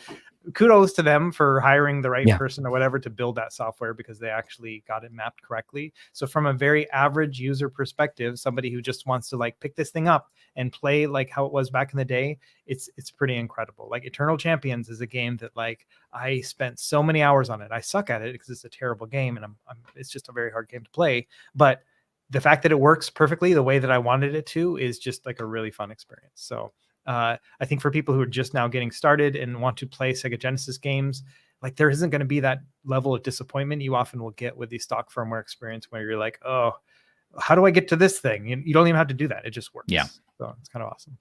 kudos to them for hiring the right person or whatever to build that software, because they actually got it mapped correctly. So from a very average user perspective, somebody who just wants to like pick this thing up and play like how it was back in the day, it's pretty incredible. Like, Eternal Champions is a game that like I spent so many hours on it. I suck at it because it's a terrible game, and it's just a very hard game to play. But the fact that it works perfectly the way that I wanted it to is just like a really fun experience. So I think for people who are just now getting started and want to play Sega Genesis games, like, there isn't going to be that level of disappointment you often will get with the stock firmware experience, where you're like, oh, how do I get to this thing? You don't even have to do that. It just works. Yeah. So it's kind of awesome.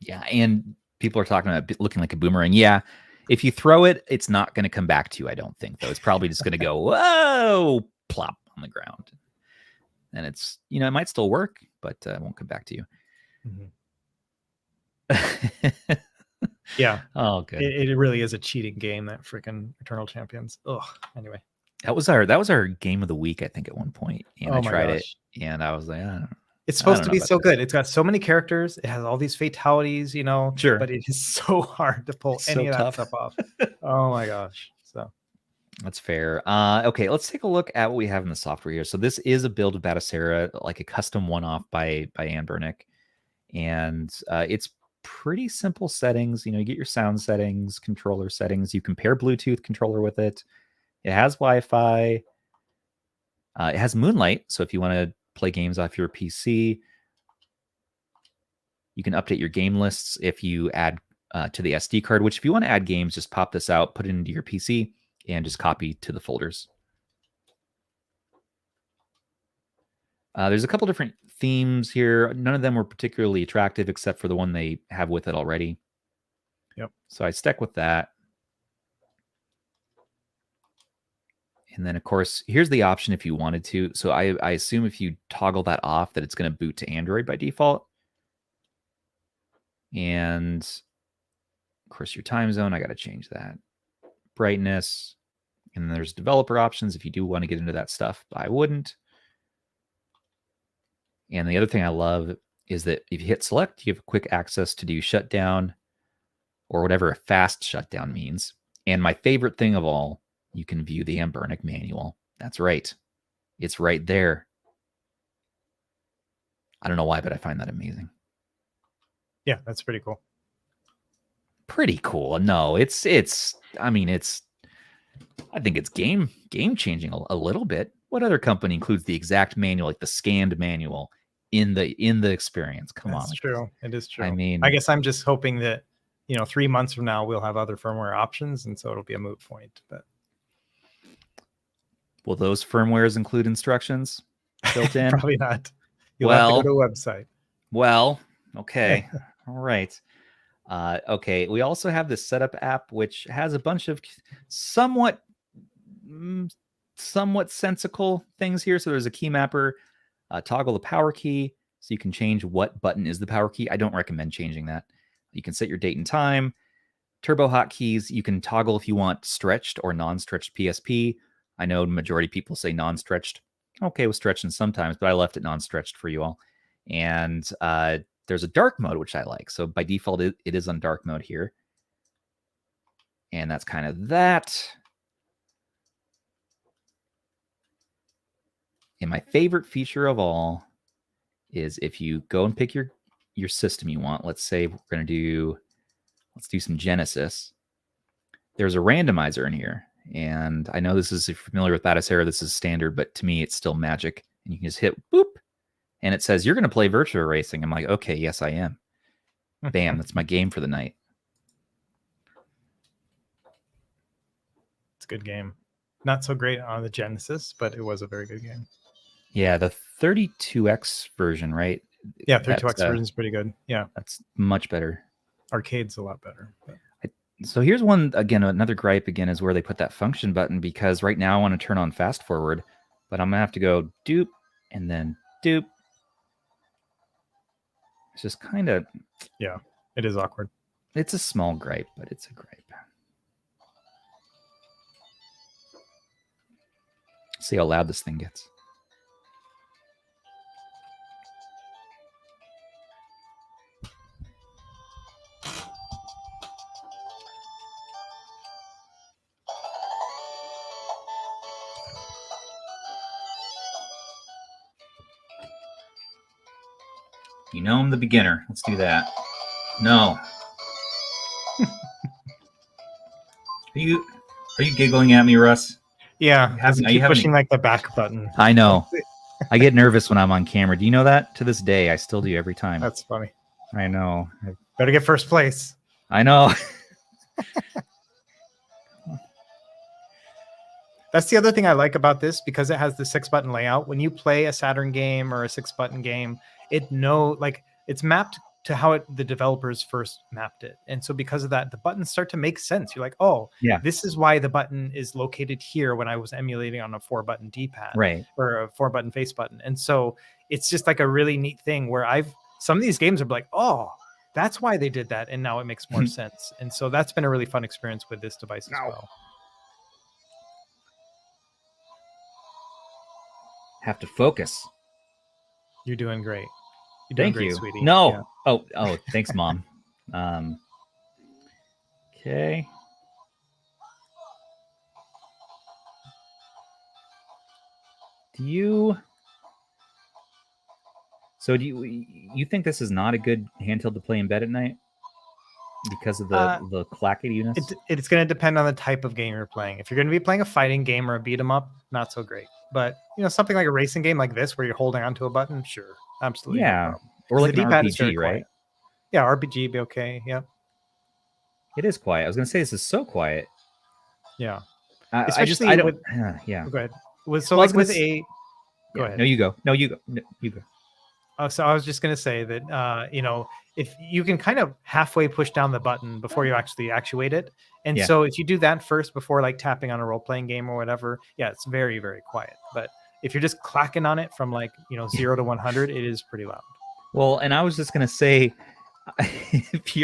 Yeah. And people are talking about looking like a boomerang. Yeah. If you throw it, it's not going to come back to you, I don't think, though. It's probably just going to go, whoa, plop on the ground. And it's, it might still work, but it won't come back to you. Mm-hmm. Yeah. Oh, good. It really is a cheating game, that freaking Eternal Champions. Ugh. Anyway. That was our game of the week, I think, at one point. And I tried it, and I was like, I don't know. It's supposed to be so good. It's got so many characters. It has all these fatalities, Sure. But it is so hard to pull any of that stuff off. Oh my gosh. So that's fair. Okay, let's take a look at what we have in the software here. So this is a build of Batocera, like a custom one-off by Anbernic. And it's pretty simple settings. You get your sound settings, controller settings. You can pair Bluetooth controller with it. It has Wi-Fi. It has Moonlight. So if you want to play games off your PC, you can update your game lists if you add to the SD card, which if you want to add games, just pop this out, put it into your PC, and just copy to the folders. There's a couple different themes here. None of them were particularly attractive except for the one they have with it already. Yep. So I stuck with that. And then, of course, here's the option if you wanted to. So I assume if you toggle that off, that it's going to boot to Android by default. And, of course, your time zone, I got to change that. Brightness. And then there's developer options if you do want to get into that stuff. I wouldn't. And the other thing I love is that if you hit select, you have quick access to do shutdown, or whatever a fast shutdown means. And my favorite thing of all, you can view the Anbernic manual. That's right. It's right there. I don't know why, but I find that amazing. Yeah, that's pretty cool. Pretty cool. No, I think it's game changing a little bit. What other company includes the exact manual, like the scanned manual in the experience? Come on. That's true. It is true. I mean, I guess I'm just hoping that, 3 months from now we'll have other firmware options, and so it'll be a moot point. But will those firmwares include instructions built in? Probably not. You'll have to go to a website. Well, okay. All right. Okay. We also have this setup app, which has a bunch of somewhat sensical things here. So there's a key mapper, toggle the power key, so you can change what button is the power key. I don't recommend changing that. You can set your date and time. Turbo hotkeys, you can toggle if you want stretched or non-stretched PSP. I know the majority of people say non-stretched. Okay with stretching sometimes, but I left it non-stretched for you all. And there's a dark mode, which I like. So by default, it is on dark mode here. And that's kind of that. And my favorite feature of all is if you go and pick your system you want. Let's say let's do some Genesis. There's a randomizer in here. And I know this is, if you're familiar with Batocera, this is standard, but to me, it's still magic. And you can just hit boop, and it says, you're going to play Virtua Racing. I'm like, okay, yes, I am. Bam, that's my game for the night. It's a good game. It's a good game. Not so great on the Genesis, but it was a very good game. Yeah, the 32X version, right? Yeah, 32X version is pretty good. Yeah, that's much better. Arcade's a lot better. So here's one, again, another gripe again is where they put that function button, because right now I want to turn on fast forward, but I'm going to have to go doop and then doop. It's just kind of... Yeah, it is awkward. It's a small gripe, but it's a gripe. See how loud this thing gets. You know I'm the beginner. Let's do that. No. Are you giggling at me, Russ? Yeah, I keep pushing like the back button. I know. I get nervous when I'm on camera. Do you know that? To this day, I still do every time. That's funny. I know. Better get first place. I know. That's the other thing I like about this, because it has the 6-button layout. When you play a Saturn game or a 6-button game, it's mapped to how the developers first mapped it. And so because of that, the buttons start to make sense. You're like, oh, yeah, this is why the button is located here when I was emulating on a 4-button D-pad, right, or a 4-button face button. And so it's just like a really neat thing where some of these games are like, oh, that's why they did that. And now it makes more sense. And so that's been a really fun experience with this device as well. Have to focus. You're doing great. Thank you, sweetie. No. Yeah. Oh, thanks, Mom. Okay. Do you think this is not a good handheld to play in bed at night because of the clackiness? It's going to depend on the type of game you're playing. If you're going to be playing a fighting game or a beat 'em up, not so great. But something like a racing game like this where you're holding onto a button, sure, absolutely. Yeah, or like an RPG, right? Yeah, RPG be okay. Yeah, it is quiet. I was going to say this is so quiet. Yeah, especially I don't. Yeah, go ahead. Go ahead. No, you go. No, you go. No, you go. So I was just going to say that, if you can kind of halfway push down the button before you actually actuate it. And so if you do that first before like tapping on a role-playing game or whatever, yeah, it's very, very quiet. But if you're just clacking on it from 0 to 100, it is pretty loud. Well, and I was just going to say, if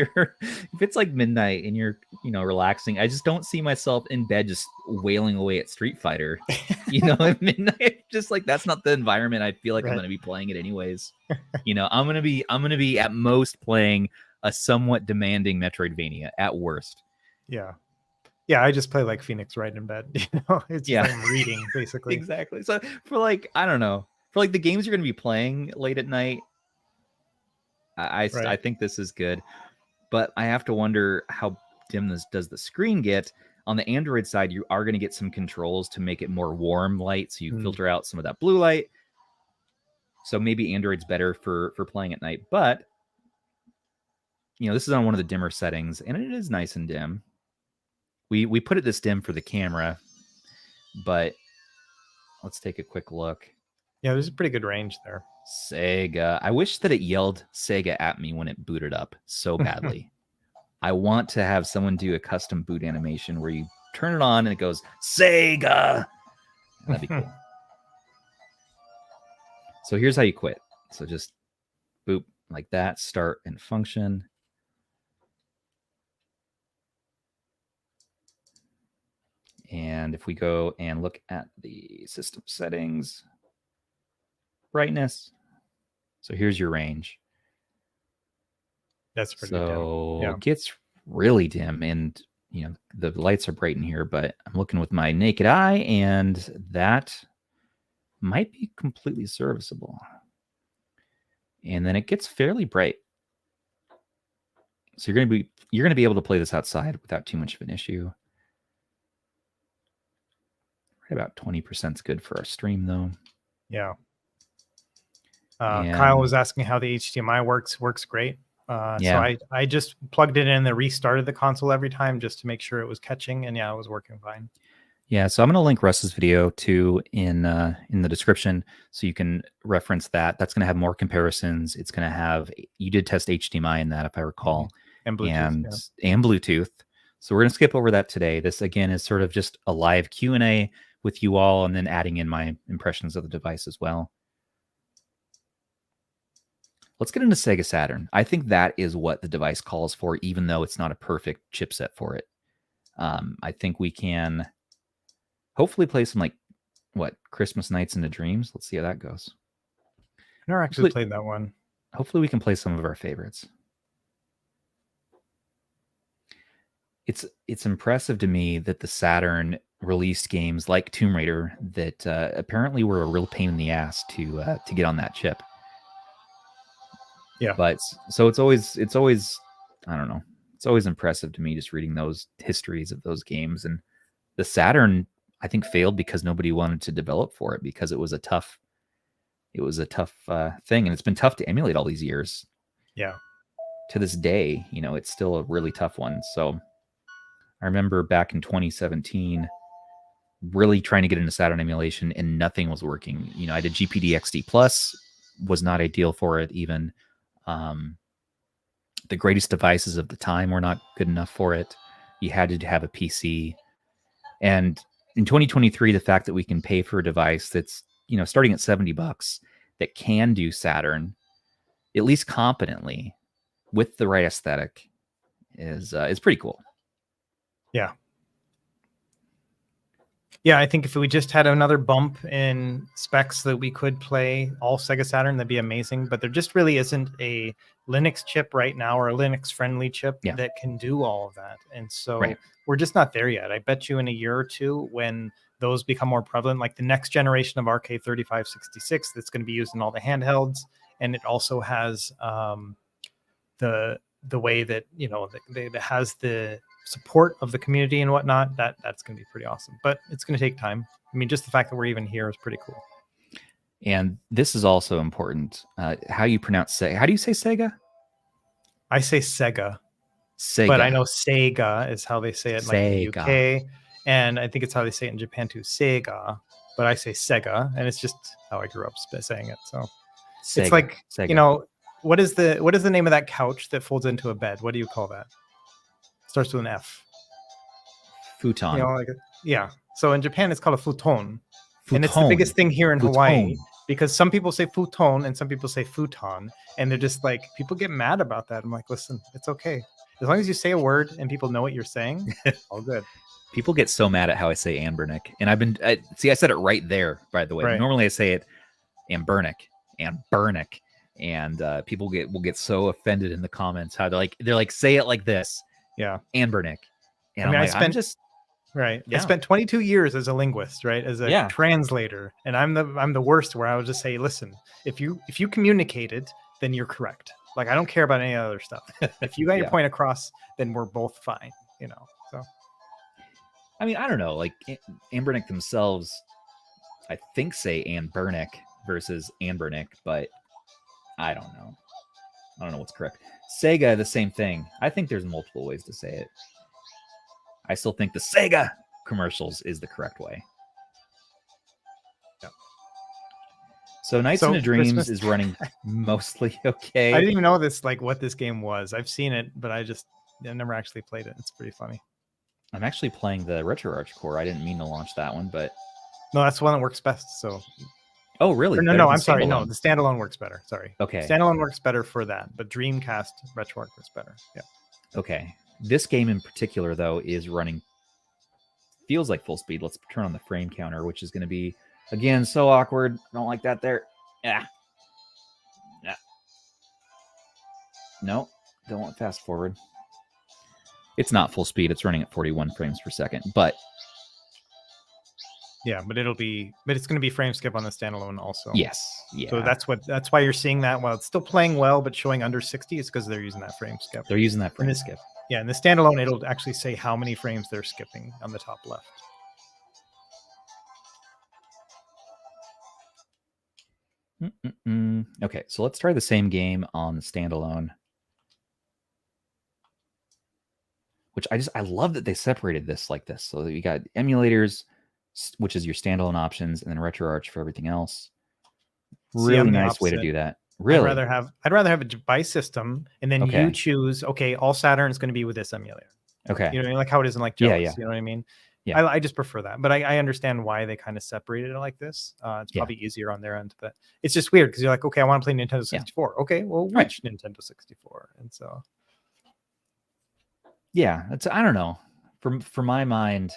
it's like midnight and you're relaxing, I just don't see myself in bed just wailing away at Street Fighter at midnight. Just like that's not the environment I feel like I'm going to be playing it anyways. I'm going to be at most playing a somewhat demanding Metroidvania at worst. Yeah I just play like Phoenix right in bed. It's like I'm reading basically. Exactly. So for I don't know, for the games you're going to be playing late at night, I think this is good, but I have to wonder how dim does the screen get. On the Android side, you are going to get some controls to make it more warm light, so you filter out some of that blue light. So maybe Android's better for playing at night, but this is on one of the dimmer settings, and it is nice and dim. We put it this dim for the camera, but let's take a quick look. Yeah, there's a pretty good range there. SEGA. I wish that it yelled SEGA at me when it booted up so badly. I want to have someone do a custom boot animation where you turn it on and it goes SEGA. That'd be cool. So here's how you quit. So just boop like that, start and function. And if we go and look at the system settings, brightness. So here's your range. That's pretty dim. Yeah. It gets really dim, and the lights are bright in here, but I'm looking with my naked eye, and that might be completely serviceable. And then it gets fairly bright. So you're gonna be able to play this outside without too much of an issue. Right about 20% is good for our stream, though. Yeah. Kyle was asking how the HDMI works. Works great. So I just plugged it in and restarted the console every time just to make sure it was catching, and it was working fine. Yeah, so I'm going to link Russ's video too in the description, so you can reference that. That's going to have more comparisons. It's going to have, you did test HDMI in that, if I recall, and Bluetooth, and Bluetooth. So we're going to skip over that today. This again is sort of just a live Q&A with you all, and then adding in my impressions of the device as well. Let's get into Sega Saturn. I think that is what the device calls for, even though it's not a perfect chipset for it. I think we can hopefully play some, like, what, Christmas Nights into Dreams. Let's see how that goes. I've never actually played that one. Hopefully we can play some of our favorites. It's impressive to me that the Saturn released games like Tomb Raider that apparently were a real pain in the ass to get on that chip. Yeah. But so it's always I don't know. It's always impressive to me just reading those histories of those games. And the Saturn, I think, failed because nobody wanted to develop for it, because it was a tough thing, and it's been tough to emulate all these years. Yeah. To this day, you know, it's still a really tough one. So I remember back in 2017 really trying to get into Saturn emulation, and nothing was working. You know, I did GPD XD Plus, was not ideal for it even. The greatest devices of the time were not good enough for it. You had to have a PC. And in 2023, the fact that we can pay for a device that's, you know, starting at $70 that can do Saturn, at least competently, with the right aesthetic, is pretty cool. Yeah. Yeah, I think if we just had another bump in specs that we could play all Sega Saturn, that'd be amazing. But there just really isn't a Linux chip right now, or a Linux-friendly chip that can do all of that. And so we're just not there yet. I bet you in a year or two, when those become more prevalent, like the next generation of RK3566 that's going to be used in all the handhelds, and it also has the way that, you know, that has the support of the community and whatnot, that's going to be pretty awesome. But it's going to take time. I mean, just the fact that we're even here is pretty cool. And this is also important. How you pronounce Sega? How do you say Sega? I say Sega. Sega. But I know Sega is how they say it, like in the UK, and I think it's how they say it in Japan too, Sega. But I say Sega, and it's just how I grew up saying it. So Sega. It's like Sega. You know, what is the name of that couch that folds into a bed? What do you call that? Starts with an F. Futon. You know, like yeah. So in Japan, it's called a futon. And it's the biggest thing here in Hawaii, because some people say futon and some people say futon, and they're just like, people get mad about that. I'm like, listen, it's okay. As long as you say a word and people know what you're saying, all good. People get so mad at how I say Anbernic. And I said it right there, by the way. Right. Normally I say it Anbernic, and people will get so offended in the comments how they're like, say it like this. Yeah. Anbernic. And I mean, I spent 22 years as a linguist, right? As a translator. And I'm the worst, where I would just say, listen, if you communicated, then you're correct. Like, I don't care about any other stuff. If you got your point across, then we're both fine, you know. So I mean, I don't know, like Anbernic themselves, I think, say Anbernic versus Anbernic, but I don't know. I don't know what's correct. Sega, the same thing. I think there's multiple ways to say it. I still think the Sega commercials is the correct way. Yeah. So Nights into Dreams is running mostly okay. I didn't even know what this game was. I've seen it, but I never actually played it. It's pretty funny. I'm actually playing the RetroArch Core. I didn't mean to launch that one, but no, that's the one that works best. So. Oh, really? No, I'm sorry. No, the standalone works better. Sorry. Okay. Standalone works better for that, but Dreamcast RetroArch works better. Yeah. Okay. This game in particular, though, is running, feels like full speed. Let's turn on the frame counter, which is going to be, again, so awkward. Don't like that there. Yeah. No, don't want fast forward. It's not full speed. It's running at 41 frames per second, but. Yeah, but it's going to be frame skip on the standalone also. Yes. Yeah. So that's why you're seeing that while it's still playing well, but showing under 60, is because they're using that frame skip. They're using that frame skip. Yeah, in the standalone, it'll actually say how many frames they're skipping on the top left. Okay, so let's try the same game on the standalone. Which I love that they separated this like this. So you got emulators which is your standalone options, and then RetroArch for everything else. Really nice way to do that. Really, I'd rather have a device system, and then you choose. Okay, all Saturn is going to be with this emulator. Okay, you know, like how it is in like Jealous. You know what I mean? Yeah, I just prefer that, but I understand why they kind of separated it like this. It's probably easier on their end, but it's just weird because you're like, okay, I want to play Nintendo 64. Okay, well, which Nintendo 64? And so, I don't know. For my mind,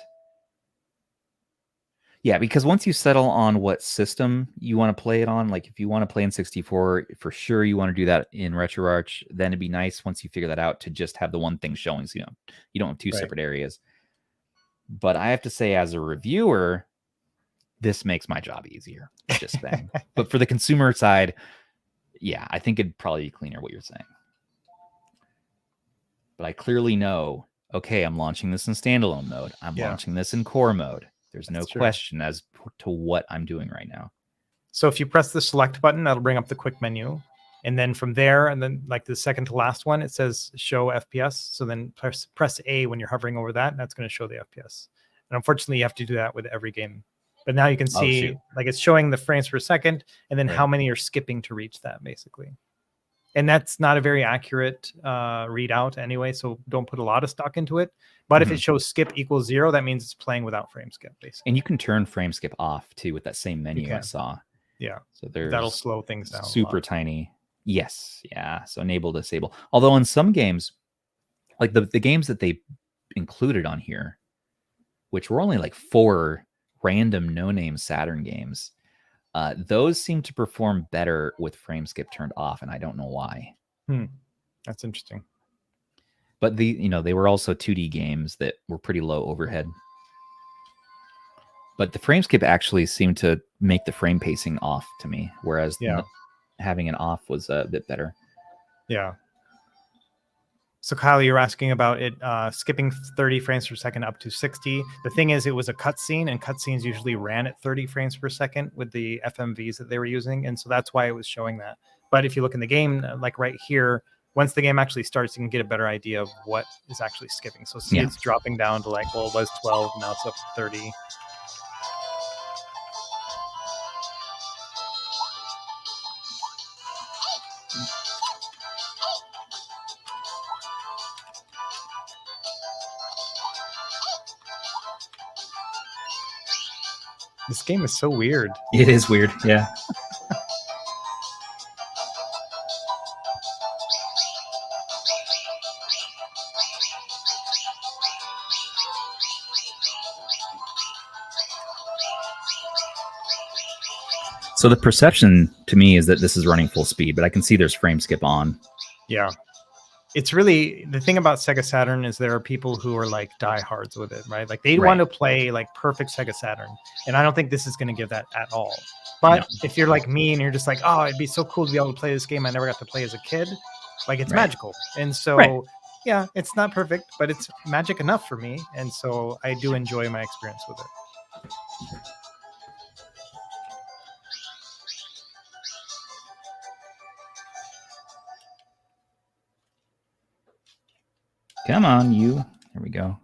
because once you settle on what system you want to play it on, like if you want to play in 64, for sure you want to do that in RetroArch. Then it'd be nice once you figure that out to just have the one thing showing, so you don't have two separate areas. But I have to say, as a reviewer, this makes my job easier. Just saying. But for the consumer side, I think it'd probably be cleaner what you're saying. But I clearly know, okay, I'm launching this in standalone mode. I'm launching this in core mode. There's no question as to what I'm doing right now. So if you press the select button, that'll bring up the quick menu. And then from there, and then like the second to last one, it says show FPS. So then press A when you're hovering over that, and that's going to show the FPS. And unfortunately, you have to do that with every game. But now you can see like it's showing the frames per second, and then how many are skipping to reach that, basically. And that's not a very accurate readout anyway, so don't put a lot of stock into it. But if it shows skip equals 0, that means it's playing without frame skip, basically. And you can turn frame skip off too with that same menu I saw. Yeah. So that'll slow things down. Super tiny. Yes. Yeah. So enable, disable. Although in some games, like the games that they included on here, which were only like 4 random no-name Saturn games, those seem to perform better with frame skip turned off, and I don't know why. That's interesting. But they were also 2D games that were pretty low overhead. But the frame skip actually seemed to make the frame pacing off to me, whereas having an off was a bit better. Yeah. So Kyle, you're asking about it skipping 30 frames per second up to 60. The thing is, it was a cutscene, and cutscenes usually ran at 30 frames per second with the FMVs that they were using, and so that's why it was showing that. But if you look in the game, like right here, once the game actually starts, you can get a better idea of what is actually skipping. So see, it's dropping down to like, well, it was 12, now it's up to 30. This game is so weird. It is weird, yeah. So the perception to me is that this is running full speed, but I can see there's frame skip on. Yeah. It's really, the thing about Sega Saturn is there are people who are like diehards with it, right? Like they want to play like perfect Sega Saturn. And I don't think this is going to give that at all. But if you're like me and you're just like, oh, it'd be so cool to be able to play this game I never got to play as a kid, like it's magical. And so, yeah, it's not perfect, but it's magic enough for me. And so I do enjoy my experience with it. Come on, you. There we go.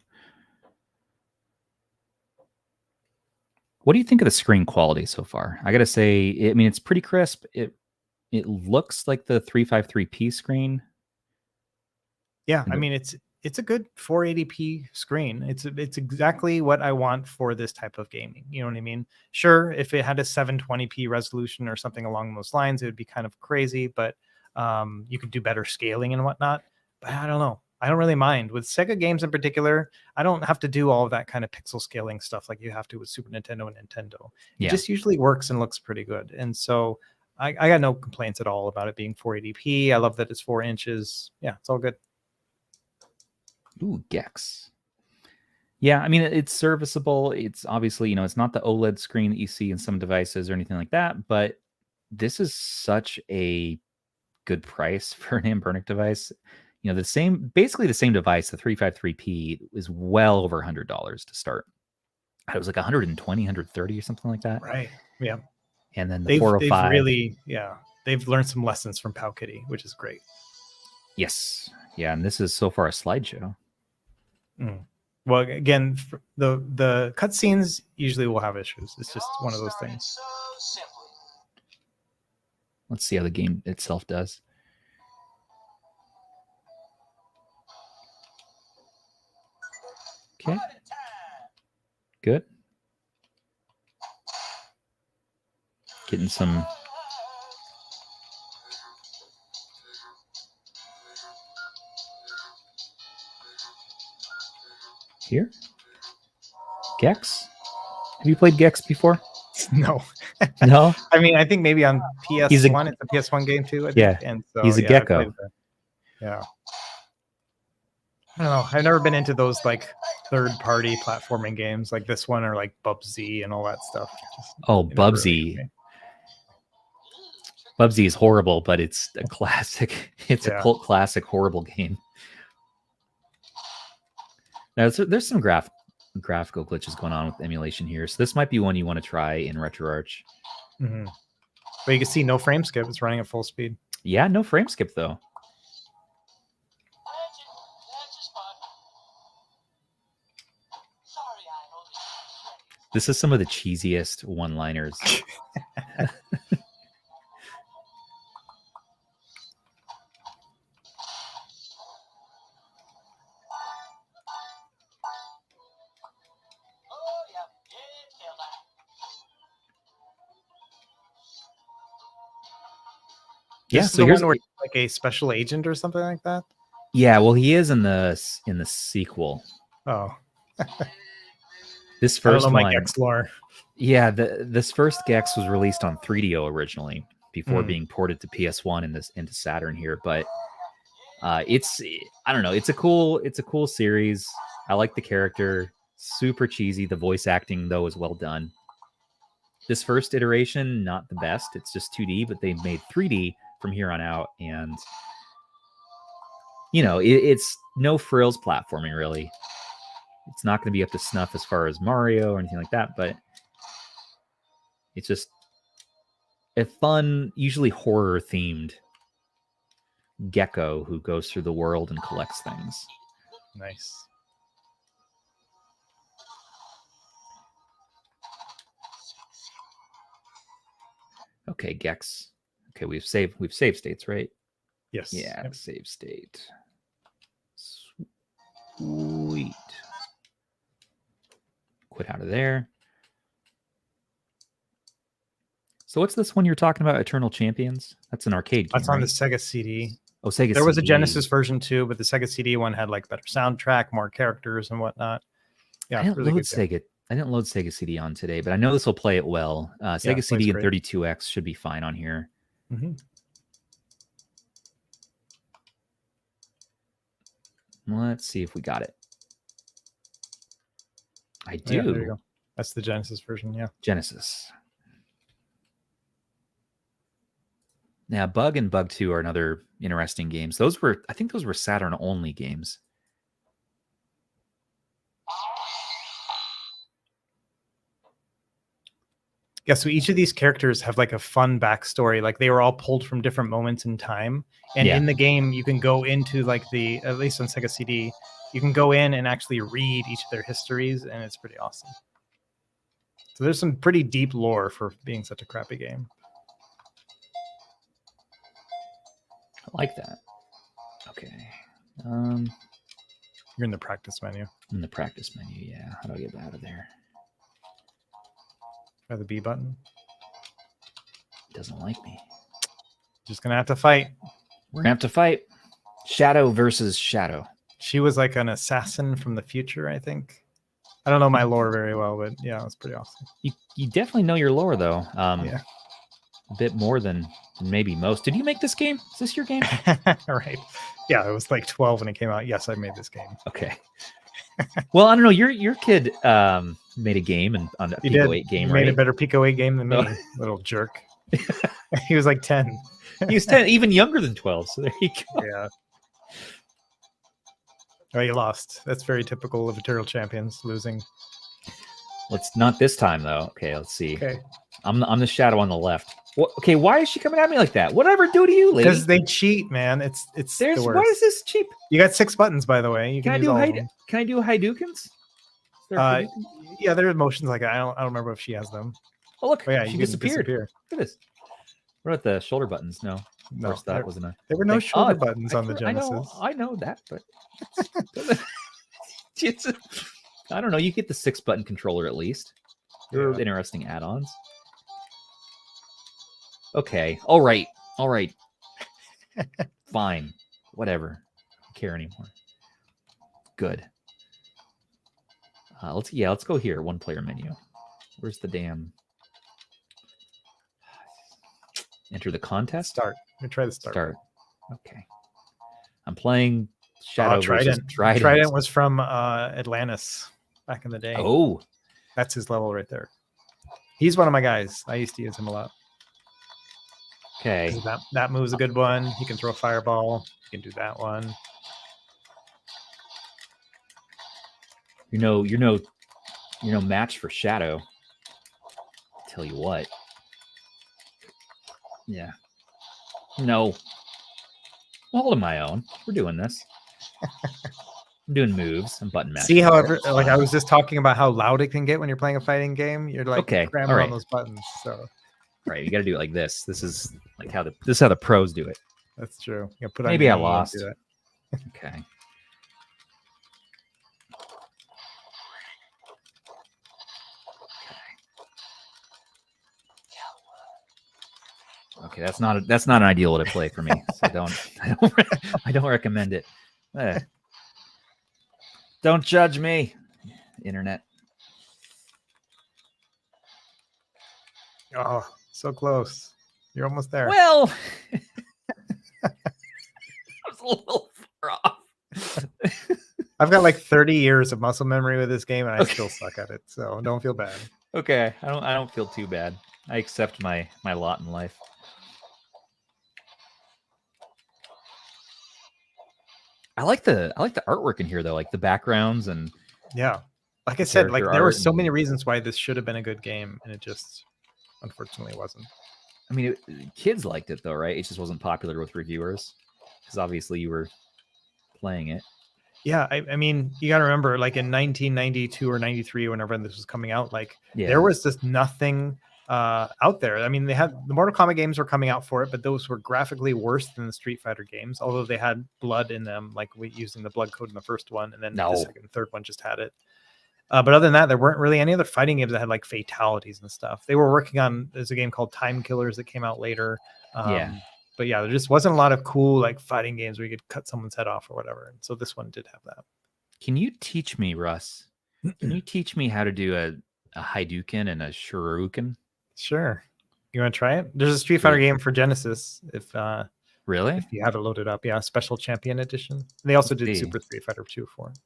What do you think of the screen quality so far? I gotta say, I mean, it's pretty crisp. It looks like the 353p screen. Yeah, I mean, it's a good 480p screen. It's exactly what I want for this type of gaming. You know what I mean? Sure, if it had a 720p resolution or something along those lines, it would be kind of crazy, but you could do better scaling and whatnot. But I don't know. I don't really mind. With Sega games in particular, I don't have to do all of that kind of pixel scaling stuff like you have to with Super Nintendo and Nintendo. It just usually works and looks pretty good. And so I got no complaints at all about it being 480p. I love that it's 4 inches. Yeah, it's all good. Ooh, Gex. Yeah, I mean, it's serviceable. It's obviously, it's not the OLED screen that you see in some devices or anything like that, but this is such a good price for an Anbernic device. Basically the same device, the 353p, is well over $100 to start. It was like 120, 130 or something like that. Right. Yeah. And then the 405. They've learned some lessons from Powkitty, which is great. Yes. Yeah. And this is so far a slideshow. Well, again, the cutscenes usually will have issues. It's just one of those things. Let's see how the game itself does. Okay. Good. Getting some here. Gex? Have you played Gex before? No. No? I mean, I think maybe on PS1. It's a PS1 game too, I think. Yeah. And so, he's a gecko. Yeah. I don't know. I've never been into those like third-party platforming games like this one or like Bubsy and all that stuff. Bubsy. Really Bubsy is horrible, but it's a classic. It's a cult classic horrible game. Now, there's some graphical glitches going on with emulation here, so this might be one you want to try in RetroArch. Mm-hmm. But you can see no frame skip. It's running at full speed. Yeah, no frame skip though. This is some of the cheesiest one-liners. Yeah, so here's like a special agent or something like that. Yeah, well, he is in the sequel. Oh, this first one, Gex lore. Yeah, this first Gex was released on 3DO originally before being ported to PS1 and into Saturn here. But I don't know, it's a cool series. I like the character, super cheesy. The voice acting though is well done. This first iteration, not the best. It's just 2D, but they made 3D from here on out, and you know, it's no frills platforming really. It's not going to be up to snuff as far as Mario or anything like that, but it's just a fun, usually horror themed gecko who goes through the world and collects things. Nice. Okay, Gex. Okay, we've saved states, right? Yes. Yeah, yep. Save state. Sweet. Quit out of there. So what's this one you're talking about? Eternal Champions? That's an arcade game. That's on right? the Sega CD. Oh, Sega CD. There was a Genesis version too, but the Sega CD one had like better soundtrack, more characters and whatnot. Yeah, I didn't really load Sega. I didn't load Sega CD on today, but I know this will play it well. Sega CD and 32X should be fine on here. Mm-hmm. Let's see if we got it. I do. Yeah, there you go. That's the Genesis version, yeah. Genesis. Now, Bug and Bug 2 are another interesting games. I think those were Saturn only games. Yeah, so each of these characters have like a fun backstory. Like they were all pulled from different moments in time. And in the game, you can go into like at least on Sega CD, you can go in and actually read each of their histories, and it's pretty awesome. So there's some pretty deep lore for being such a crappy game. I like that. Okay. You're in the practice menu. In the practice menu, yeah. How do I get out of there? Try the B button. It doesn't like me. Just gonna have to fight. We're gonna have to fight. Shadow versus Shadow. She was like an assassin from the future, I think. I don't know my lore very well, but yeah, it's pretty awesome. You definitely know your lore though. Yeah. A bit more than maybe most. Did you make this game? Is this your game? Right. Yeah, it was like 12 when it came out. Yes, I made this game. Okay. Well, I don't know. Your kid made a game and on a Pico 8 game, right? Made a better Pico 8 game than me, little jerk. He was like 10. He was 10, even younger than 12. So there you go. Yeah. Oh, you lost. That's very typical of Eternal Champions, losing. Let's not this time though. Okay, let's see. Okay. I'm the shadow on the left. What, okay, why is she coming at me like that? Whatever do to you, lady? Because they cheat, man. It's the worst. Why is this cheap? You got 6 buttons, by the way. Can I do Hadoukens? Yeah, there are motions like that. I don't remember if she has them. Oh look, yeah, she disappeared. Look at this. What about the shoulder buttons? No, of course that wasn't a. There were no shoulder buttons on the Genesis. I know that, but I don't know. You get the 6-button controller at least. There are interesting add-ons. Okay, all right. Fine, whatever. I don't care anymore. Good. Let's go here. 1-player menu. Where's the damn? Enter the contest. Start. Let me try the start. Okay. I'm playing Shadow versus Trident. Trident was from Atlantis back in the day. Oh, that's his level right there. He's one of my guys. I used to use him a lot. Okay. That move's a good one. He can throw a fireball. He can do that one. You're no match for Shadow. Tell you what. Yeah. No. I'm holding my own. We're doing this. I'm doing moves and button mashing. See, however, like I was just talking about how loud it can get when you're playing a fighting game. You're like cramming on those buttons. So right, you got to do it like this. This is like how the pros do it. That's true. You put Maybe I lost. Okay. Okay, that's not an ideal way to play for me. So I don't recommend it. Don't judge me, internet. Oh, so close. You're almost there. Well, I was a little far off. I've got like 30 years of muscle memory with this game, and I still suck at it. So don't feel bad. Okay, I don't feel too bad. I accept my lot in life. I like the artwork in here though, like the backgrounds and like I said, like there were so many reasons why this should have been a good game, and it just unfortunately wasn't. I mean, kids liked it though, right? It just wasn't popular with reviewers because obviously you were playing it. Yeah, I mean, you got to remember, like in 1992 or 93, whenever this was coming out, like there was just nothing out there. I mean, they had the Mortal Kombat games were coming out for it, but those were graphically worse than the Street Fighter games, although they had blood in them, like using the blood code in the first one, and then the second and third one just had it. But other than that, there weren't really any other fighting games that had like fatalities and stuff. They were working on, there's a game called Time Killers that came out later. But yeah, there just wasn't a lot of cool like fighting games where you could cut someone's head off or whatever. And so this one did have that. Can you teach me, Russ? Can you teach me how to do a Haduoken and a Shoryuken? Sure. You want to try it? There's a Street Fighter game for Genesis. If really, if you have it loaded up, Special Champion Edition. And they also did Super Street Fighter 2 for it.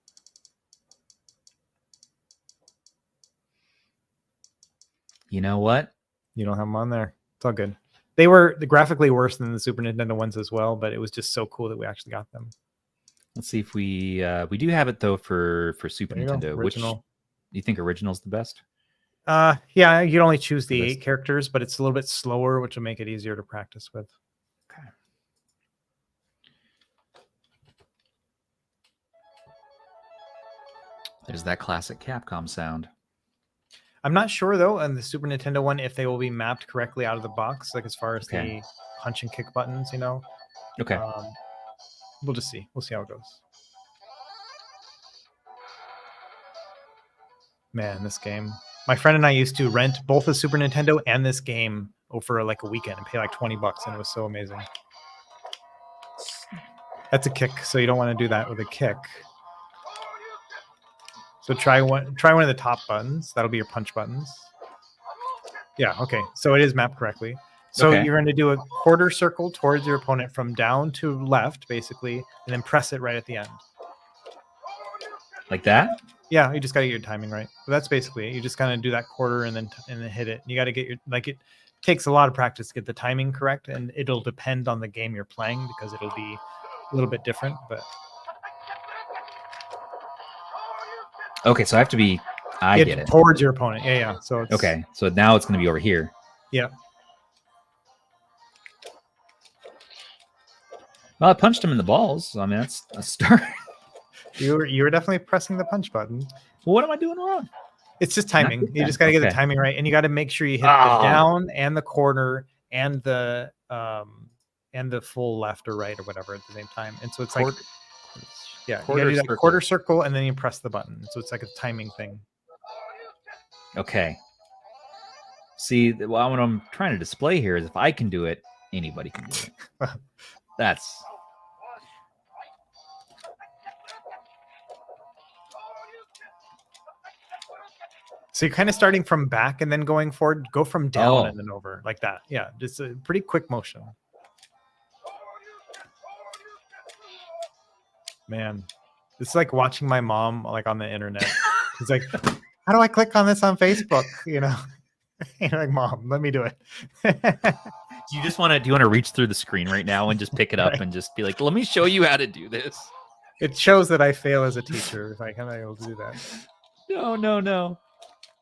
You know what? You don't have them on there. It's all good. They were graphically worse than the Super Nintendo ones as well, but it was just so cool that we actually got them. Let's see if we do have it though for Super Nintendo. Original. Which do you think original's the best? Yeah, you can only choose the 8 characters, but it's a little bit slower, which will make it easier to practice with. Okay. There's that classic Capcom sound. I'm not sure though on the Super Nintendo one if they will be mapped correctly out of the box, like as far as the punch and kick buttons, you know. Okay. We'll just see. We'll see how it goes. Man, this game. My friend and I used to rent both the Super Nintendo and this game over like a weekend and pay like $20, and it was so amazing. That's a kick, so you don't want to do that with a kick. So try one of the top buttons. That'll be your punch buttons. Yeah, okay. So it is mapped correctly. So you're going to do a quarter circle towards your opponent from down to left, basically, and then press it right at the end. Like that? Yeah, you just got to get your timing right. So that's basically it. You just kind of do that quarter and then hit it. You got to get your, like, it takes a lot of practice to get the timing correct, and it'll depend on the game you're playing because it'll be a little bit different, but okay, so I have to be get it towards your opponent. Yeah. So it's, okay, so now it's going to be over here. Yeah. Well, I punched him in the balls. So, I mean, that's a start. You were definitely pressing the punch button. Well, what am I doing wrong? It's just timing. You just got to get the timing right, and you got to make sure you hit the down and the corner and the full left or right or whatever at the same time. And so it's like, yeah, you got to do that quarter circle, and then you press the button. So it's like a timing thing. Okay. See, well, what I'm trying to display here is if I can do it, anybody can do it. That's. So you're kind of starting from back and then going forward. Go from down and then over like that. Yeah, just a pretty quick motion. Man, it's like watching my mom like on the internet. It's like, how do I click on this on Facebook? You know, and like, Mom, let me do it. Do you want to reach through the screen right now and just pick it up and just be like, let me show you how to do this? It shows that I fail as a teacher if I can able to do that. No.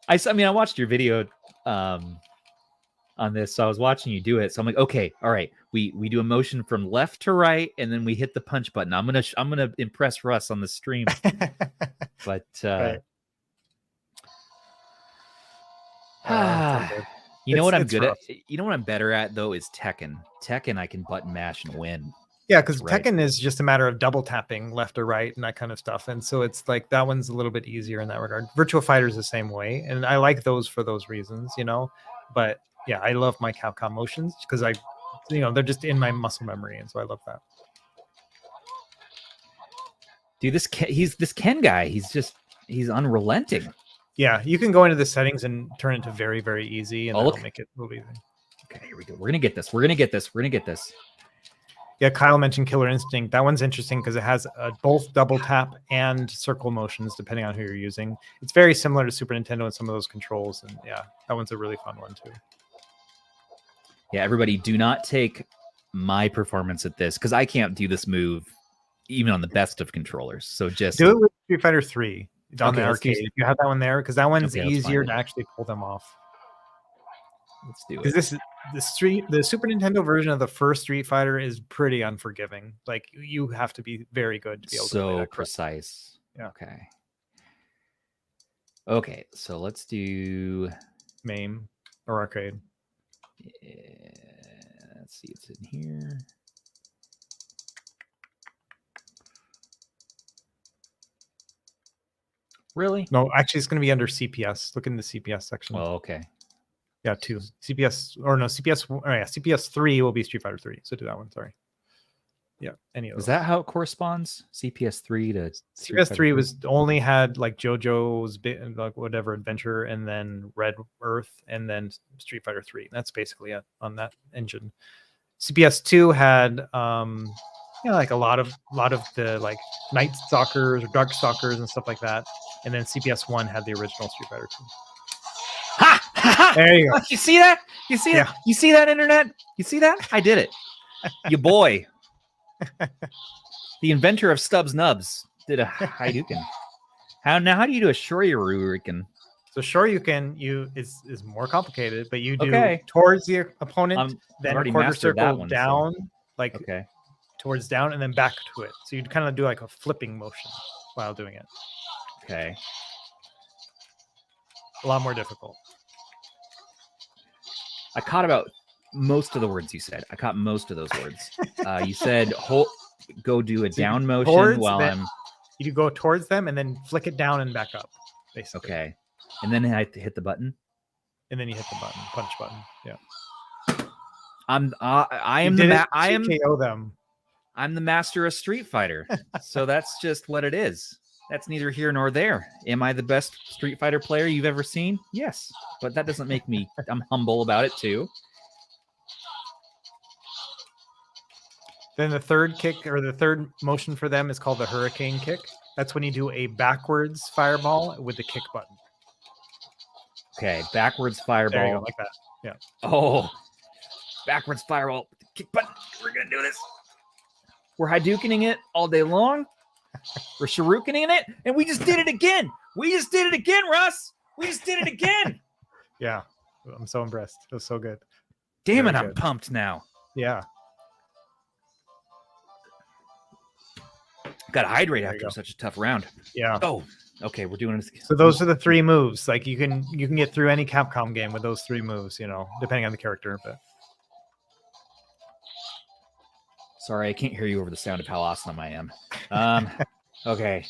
I mean, I watched your video on this, so I was watching you do it. So I'm like, okay, all right, we do a motion from left to right, and then we hit the punch button. I'm gonna impress Russ on the stream, but right. You know what I'm good at? You know what I'm better at though is Tekken. Tekken, I can button mash and win. Yeah, because Tekken is just a matter of double tapping left or right and that kind of stuff. And so it's like that one's a little bit easier in that regard. Virtua Fighter is the same way. And I like those for those reasons, you know. But yeah, I love my Capcom motions because they're just in my muscle memory. And so I love that. Dude, this Ken guy, he's unrelenting. Yeah, you can go into the settings and turn it to very, very easy. And that'll make it a little easy. Okay, here we go. We're going to get this. Yeah, Kyle mentioned Killer Instinct. That one's interesting because it has both double tap and circle motions, depending on who you're using. It's very similar to Super Nintendo and some of those controls. And yeah, that one's a really fun one too. Yeah, everybody, do not take my performance at this because I can't do this move even on the best of controllers. So just do it with Street Fighter 3 on the arcade. If you have that one there, because that one's easier to actually pull them off. Let's do it. Because the Super Nintendo version of the first Street Fighter is pretty unforgiving. Like you have to be very good to be able to play that precise. Yeah. Okay. So let's do MAME or arcade. Yeah, let's see. It's in here. Really? No, actually, it's going to be under CPS. Look in the CPS section. Oh, okay. Yeah, 2 CPS or no CPS. Oh yeah, CPS 3 will be Street Fighter 3. So do that one. Sorry. Yeah, any of those. Is that how it corresponds? CPS 3 to CPS 3 was only had like JoJo's like whatever adventure, and then Red Earth, and then Street Fighter 3. That's basically it on that engine. CPS 2 had like a lot of the like Night Stalkers or Dark Stalkers and stuff like that, and then CPS 1 had the original Street Fighter 2. There you go. You see that? You see that? You see that, internet? You see that? I did it. You boy. The inventor of Stubbs Nubbs did a Haduoken. How do you do a Shoryuken? So Shoryuken is more complicated, but you do towards the opponent, then quarter circle down, towards down, and then back to it. So you'd kind of do like a flipping motion while doing it. Okay. A lot more difficult. I caught about most of the words you said. I caught most of those words. You said go do a down motion while you go towards them and then flick it down and back up, basically. Okay. And then I hit the button. And then you hit the button, punch button. Yeah. I am KO them. I'm the master of Street Fighter. So that's just what it is. That's neither here nor there. Am I the best Street Fighter player you've ever seen? Yes. But that doesn't make me, I'm humble about it too. Then the third kick or the third motion for them is called the Hurricane Kick. That's when you do a backwards fireball with the kick button. Okay, backwards fireball. There you go, like that. Yeah. Oh, backwards fireball with the kick button. We're going to do this. We're Hadoukening it all day long. We're Shurikening it, and we just did it again. We just did it again, Russ. We just did it again. Yeah, I'm so impressed. It was so good. Damn it, I'm pumped now. Yeah. Got to hydrate after such a tough round. Yeah. Oh, Okay, we're doing this. So those are the 3 moves. Like you can get through any Capcom game with those 3 moves, you know, depending on the character. But sorry, I can't hear you over the sound of how awesome I am. Okay.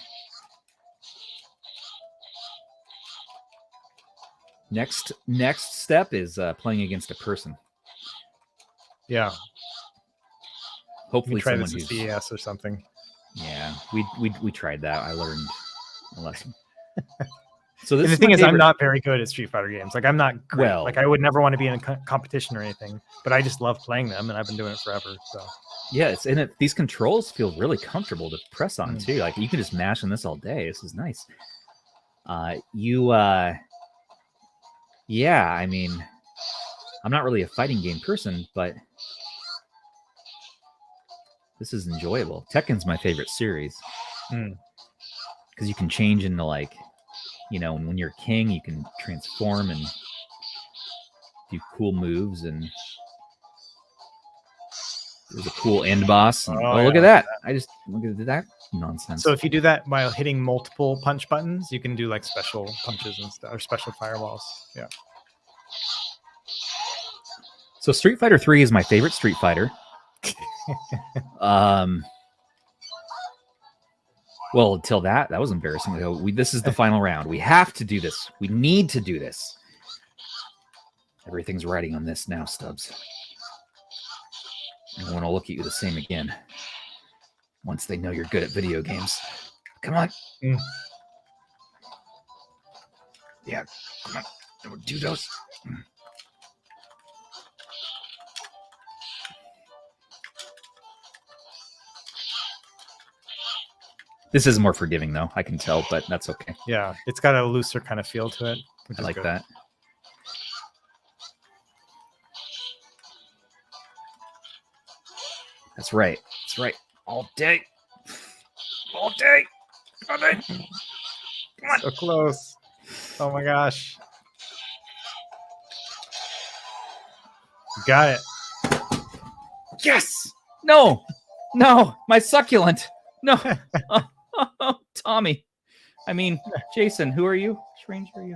Next step is playing against a person. Yeah. Hopefully, try someone this who's CES or something. Yeah, we tried that. I learned a lesson. So this and the is thing is, favorite. I'm not very good at Street Fighter games. Like I'm not great. Well, like I would never want to be in a competition or anything. But I just love playing them, and I've been doing it forever. So yeah, it's in it. These controls feel really comfortable to press on too. Like you can just mash on this all day. This is nice. Yeah, I mean, I'm not really a fighting game person, but this is enjoyable. Tekken's my favorite series because you can change into like, you know, when you're king, you can transform and do cool moves, and there's a cool end boss. And, look at that! I just look at that nonsense. So if you do that while hitting multiple punch buttons, you can do like special punches and stuff, or special fireballs. Yeah. So Street Fighter 3 is my favorite Street Fighter. Well, until that was embarrassing. This is the final round. We have to do this. We need to do this. Everything's riding on this now, Stubbs. I want to look at you the same again. Once they know you're good at video games. Come on. Yeah, come on. Do those. This is more forgiving, though. I can tell, but that's okay. Yeah, it's got a looser kind of feel to it. I like that. That's right. That's right. All day. All day. All day. Come on. So close. Oh my gosh. You got it. Yes. No. No. My succulent. No. Oh, Tommy. I mean, Jason, who are you? Which range are you?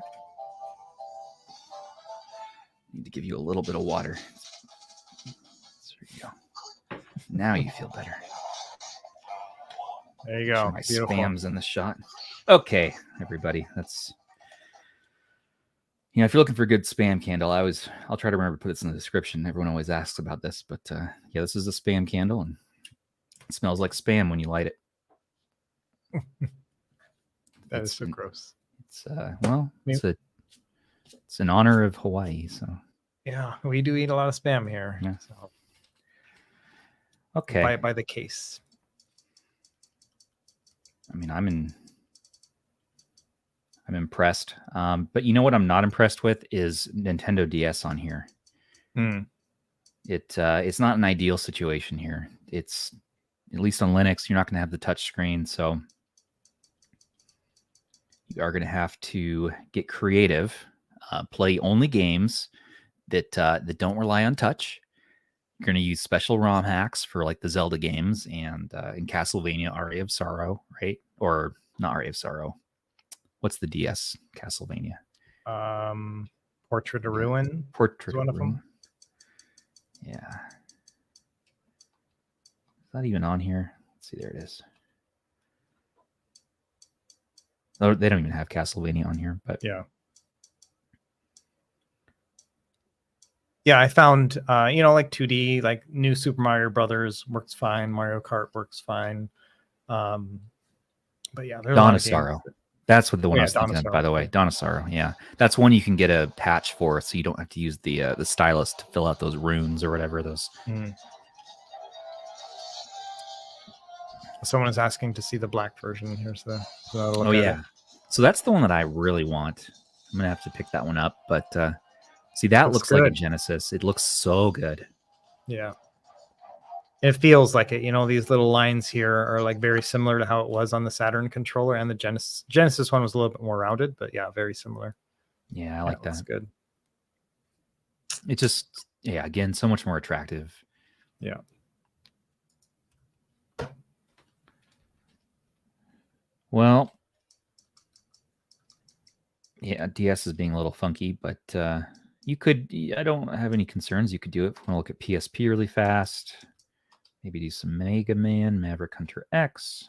Need to give you a little bit of water. There you go. Now you feel better. There you go. My spam's in the shot. Okay, everybody. That's, you know, if you're looking for a good spam candle, I'll try to remember to put this in the description. Everyone always asks about this, but yeah, this is a spam candle, and it smells like spam when you light it. That is so gross. It's well, it's in honor of Hawaii, so yeah, we do eat a lot of spam here. Yeah. So. Okay. Buy it by the case. I mean, I'm impressed. But you know what I'm not impressed with is Nintendo DS on here. It's not an ideal situation here. It's, at least on Linux, you're not going to have the touch screen, so you are going to have to get creative, play only games that don't rely on touch. You're going to use special ROM hacks for like the Zelda games and in Castlevania Aria of Sorrow, right? Or not Aria of Sorrow. What's the DS Castlevania? Portrait of Ruin. Portrait of Ruin. Yeah. Is that even on here? Let's see. There it is. Oh, they don't even have Castlevania on here, but yeah. Yeah, I found, like 2D, like New Super Mario Brothers works fine. Mario Kart works fine. But yeah, there's Dawn of Sorrow. That's what the one I was thinking of, by the way. Yeah. Dawn of Sorrow. Yeah, that's one you can get a patch for, so you don't have to use the stylus to fill out those runes or whatever those. Someone is asking to see the black version. Here's the. Oh yeah, so that's the one that I really want. I'm gonna have to pick that one up, but see, that looks like a Genesis. It looks so good. Yeah. It feels like it. These little lines here are like very similar to how it was on the Saturn controller, and the Genesis one was a little bit more rounded, but yeah, very similar. Yeah, I like that. That's good. It just, yeah, again, so much more attractive. Yeah. Well, Yeah, DS is being a little funky, but you could. I don't have any concerns. You could do it. If you want to look at PSP really fast, maybe do some MegaMan, Maverick Hunter X.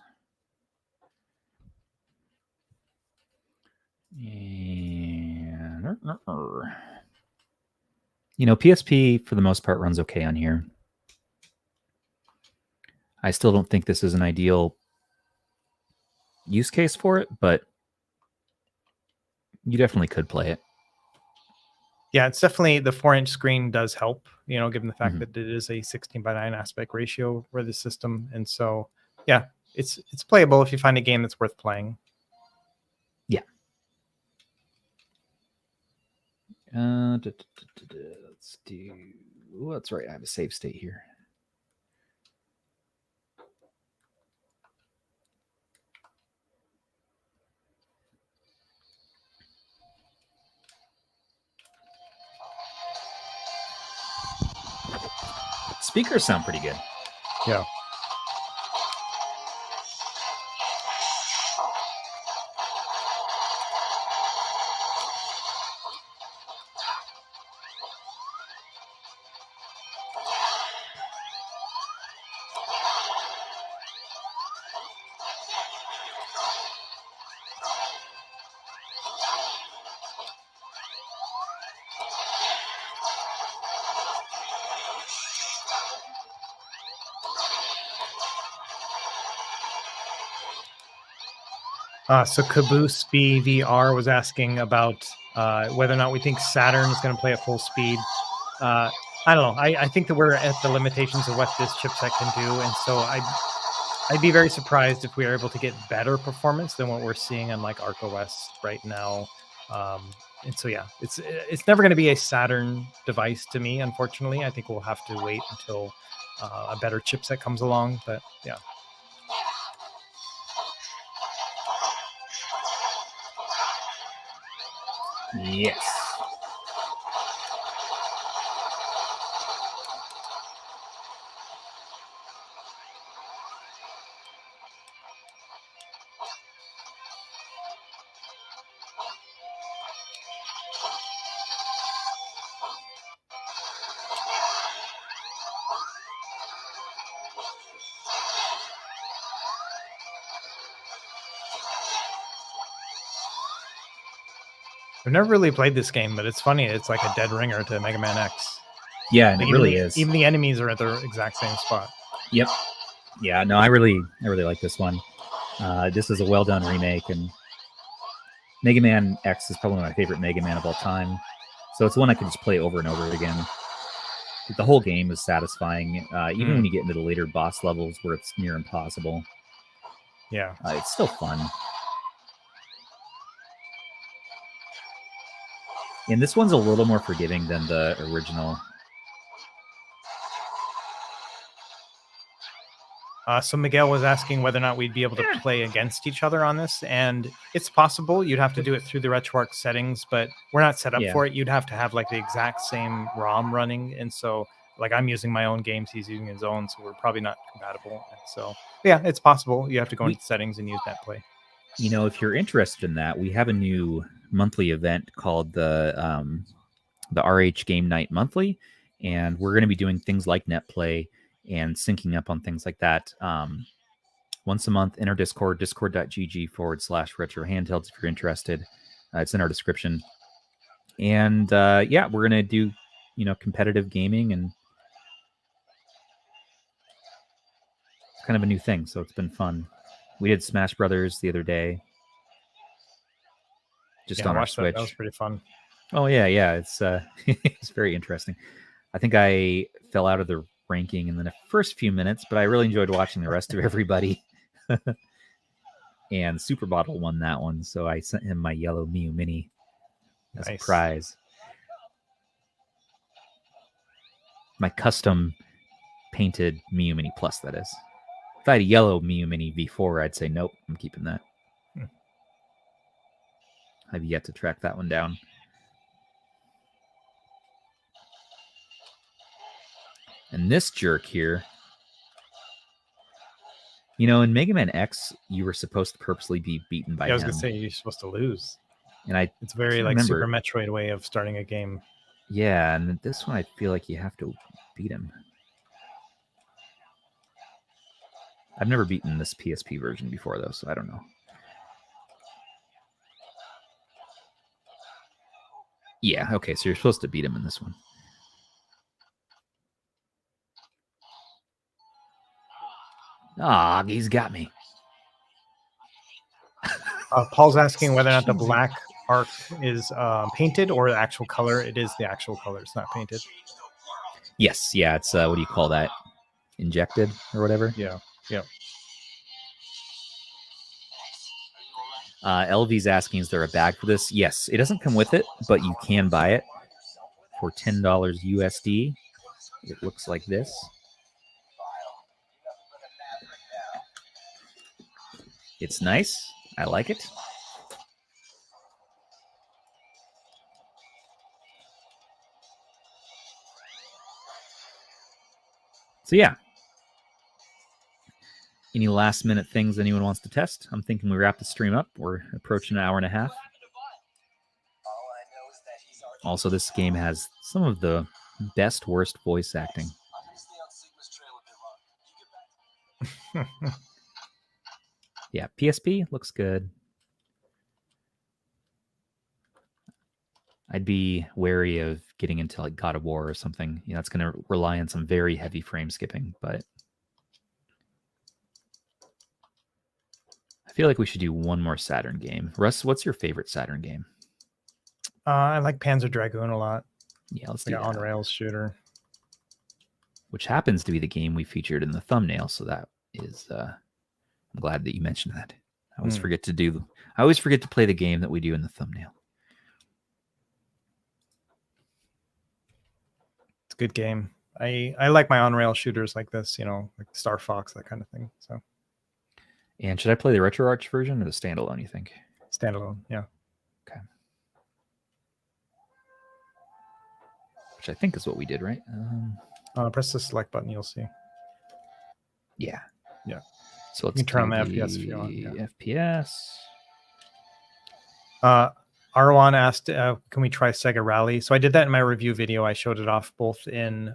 And PSP for the most part runs okay on here. I still don't think this is an ideal use case for it, but you definitely could play it. Yeah, it's definitely, the 4-inch screen does help, given the fact that it is a 16:9 aspect ratio for the system. And so, yeah, it's playable if you find a game that's worth playing. Yeah. Let's do. Oh, that's right. I have a save state here. Speakers sound pretty good. Yeah. So Caboose BVR was asking about whether or not we think Saturn is going to play at full speed. I don't know. I think that we're at the limitations of what this chipset can do, and so I'd be very surprised if we are able to get better performance than what we're seeing on like ArcOS right now. And so yeah, it's never going to be a Saturn device to me, unfortunately. I think we'll have to wait until a better chipset comes along. But yeah. Yes. I've never really played this game, but it's funny. It's like a dead ringer to Mega Man X. Yeah, and it really is. Even the enemies are at the exact same spot. Yep. Yeah, no, I really like this one. This is a well done remake, and Mega Man X is probably my favorite Mega Man of all time. So it's one I can just play over and over again. The whole game is satisfying, even when you get into the later boss levels where it's near impossible. Yeah, it's still fun. And this one's a little more forgiving than the original. So Miguel was asking whether or not we'd be able to play against each other on this, and it's possible. You'd have to do it through the RetroArch settings, but we're not set up for it. You'd have to have like the exact same ROM running, and so like I'm using my own games, he's using his own, so we're probably not compatible. And so yeah, it's possible. You have to go into settings and use that play. If you're interested in that, we have a new monthly event called the RH Game Night Monthly, and we're going to be doing things like NetPlay and syncing up on things like that. Once a month in our Discord, discord.gg/retro handhelds if you're interested. It's in our description. And we're going to do, competitive gaming, and it's kind of a new thing. So it's been fun. We did Smash Brothers the other day. Just on our Switch. That was pretty fun. Oh yeah. It's it's very interesting. I think I fell out of the ranking in the first few minutes, but I really enjoyed watching the rest of everybody. And Super Bottle won that one, so I sent him my yellow Mew Mini as a prize. My custom painted Mew Mini Plus, that is. If I had a yellow Mew Mini V4, I'd say nope, I'm keeping that. I've yet to track that one down. And this jerk here, in Mega Man X, you were supposed to purposely be beaten by him. I was going to say, you're supposed to lose. And it's very like Super Metroid way of starting a game. Yeah, and this one I feel like you have to beat him. I've never beaten this PSP version before, though, so I don't know. Yeah, okay, so you're supposed to beat him in this one. Ah, he's got me. Paul's asking whether or not the black arc is painted or the actual color. It is the actual color. It's not painted. Yes, yeah, it's, what do you call that? Injected or whatever? Yeah, yeah. LV's asking, is there a bag for this? Yes, it doesn't come with it, but you can buy it for $10 USD. It looks like this. It's nice. I like it. So yeah. Any last minute things anyone wants to test? I'm thinking we wrap the stream up. We're approaching an hour and a half. Also, this game has some of the best worst voice acting. Yeah, PSP looks good. I'd be wary of getting into like God of War or something. You know, it's going to rely on some very heavy frame skipping, but I feel like we should do one more Saturn game. Russ, what's your favorite Saturn game? I like Panzer Dragoon a lot. Yeah, let's do that. On rails shooter, which happens to be the game we featured in the thumbnail. So that is, I'm glad that you mentioned that. I always forget to play the game that we do in the thumbnail. It's a good game. I like my on-rail shooters like this, you know, like Star Fox, that kind of thing. So. And should I play the RetroArch version or the standalone, you think? Standalone, yeah. Okay. Which I think is what we did, right? Press the select button, you'll see. Yeah. Yeah. So let's you can turn on the FPS if you want. Yeah. FPS. Arwan asked, can we try Sega Rally? So I did that in my review video. I showed it off both in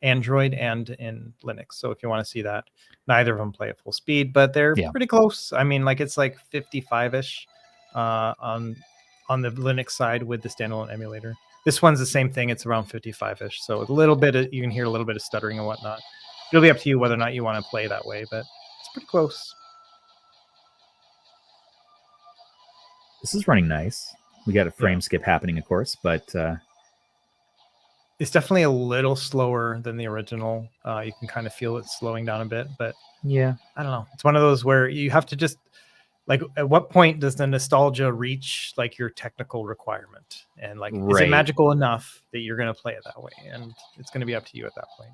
Android and in Linux. So if you want to see that, neither of them play at full speed, but they're pretty close. I mean, like it's like 55-ish on the Linux side with the standalone emulator. This one's the same thing. It's around 55-ish. So a little bit, you can hear a little bit of stuttering and whatnot. It'll be up to you whether or not you want to play that way, but it's pretty close. This is running nice. We got a frame skip happening, of course, but it's definitely a little slower than the original. You can kind of feel it slowing down a bit, but yeah, I don't know. It's one of those where you have to just like, at what point does the nostalgia reach like your technical requirement? And like, is it magical enough that you're going to play it that way? And it's going to be up to you at that point.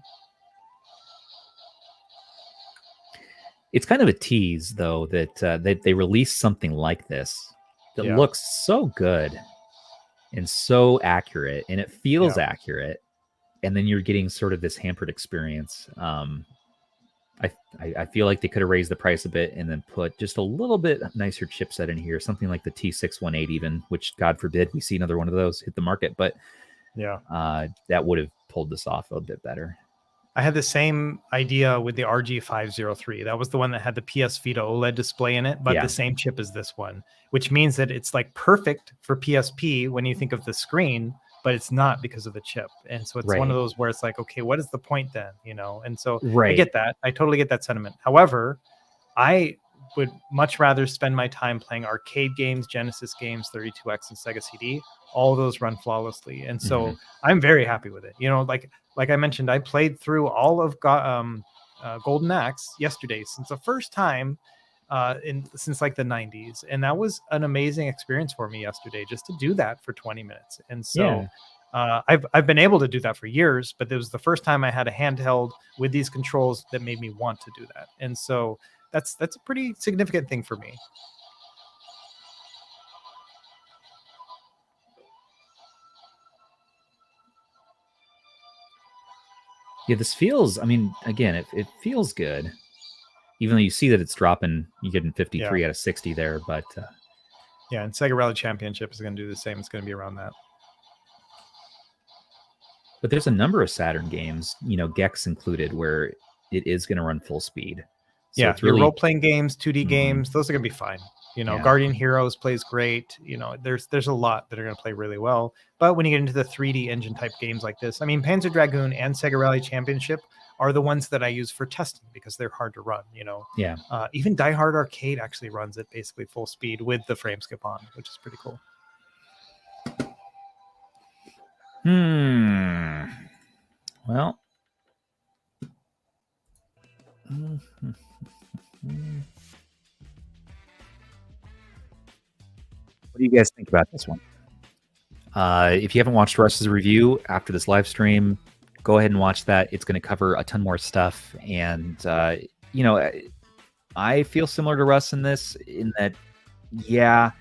It's kind of a tease, though, that they released something like this that looks so good and so accurate, and it feels accurate, and then you're getting sort of this hampered experience. I feel like they could have raised the price a bit and then put just a little bit nicer chipset in here, something like the T618 even, which God forbid we see another one of those hit the market, but that would have pulled this off a bit better. I had the same idea with the RG503. That was the one that had the PS Vita OLED display in it, but the same chip as this one, which means that it's like perfect for PSP when you think of the screen, but it's not because of the chip. And so it's one of those where it's like, okay, what is the point then? You know? And so I get that. I totally get that sentiment. However, I would much rather spend my time playing arcade games, Genesis games, 32X and Sega CD. All of those run flawlessly. And so I'm very happy with it. You know, like I mentioned, I played through all of Golden Axe yesterday since the first time since like the 90s. And that was an amazing experience for me yesterday, just to do that for 20 minutes. And so I've been able to do that for years, but it was the first time I had a handheld with these controls that made me want to do that. And so that's a pretty significant thing for me. Yeah, this feels, I mean, again, it feels good. Even though you see that it's dropping, you get in 53 out of 60 there, but Yeah, and Sega Rally Championship is going to do the same. It's going to be around that. But there's a number of Saturn games, Gex included, where it is going to run full speed. So it's really, your role-playing games, 2D games, those are going to be fine. Guardian Heroes plays great. There's a lot that are going to play really well. But when you get into the 3D engine type games like this, I mean, Panzer Dragoon and Sega Rally Championship are the ones that I use for testing because they're hard to run. Yeah. Even Die Hard Arcade actually runs at basically full speed with the frame skip on, which is pretty cool. Well. What do you guys think about this one? If you haven't watched Russ's review after this live stream, go ahead and watch that. It's going to cover a ton more stuff. And, I feel similar to Russ in this, in that, yeah,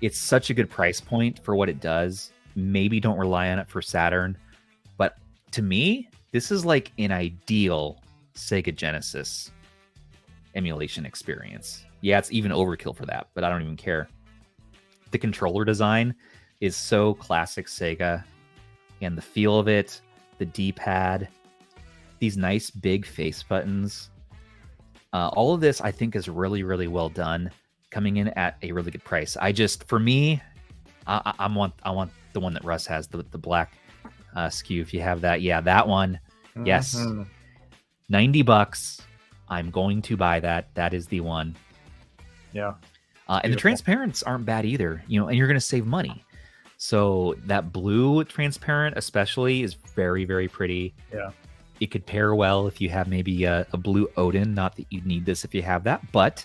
it's such a good price point for what it does. Maybe don't rely on it for Saturn. But to me, this is like an ideal Sega Genesis emulation experience. Yeah, it's even overkill for that, but I don't even care. The controller design is so classic Sega, and the feel of it, the D-pad, these nice big face buttons. All of this, I think, is really, really well done, coming in at a really good price. For me, I want the one that Russ has, the black SKU. If you have that, yeah, that one, yes, $90. I'm going to buy that. That is the one. Yeah. And the transparents aren't bad either, and you're going to save money. So that blue transparent especially is very, very pretty. Yeah. It could pair well if you have maybe a blue Odin. Not that you need this if you have that, but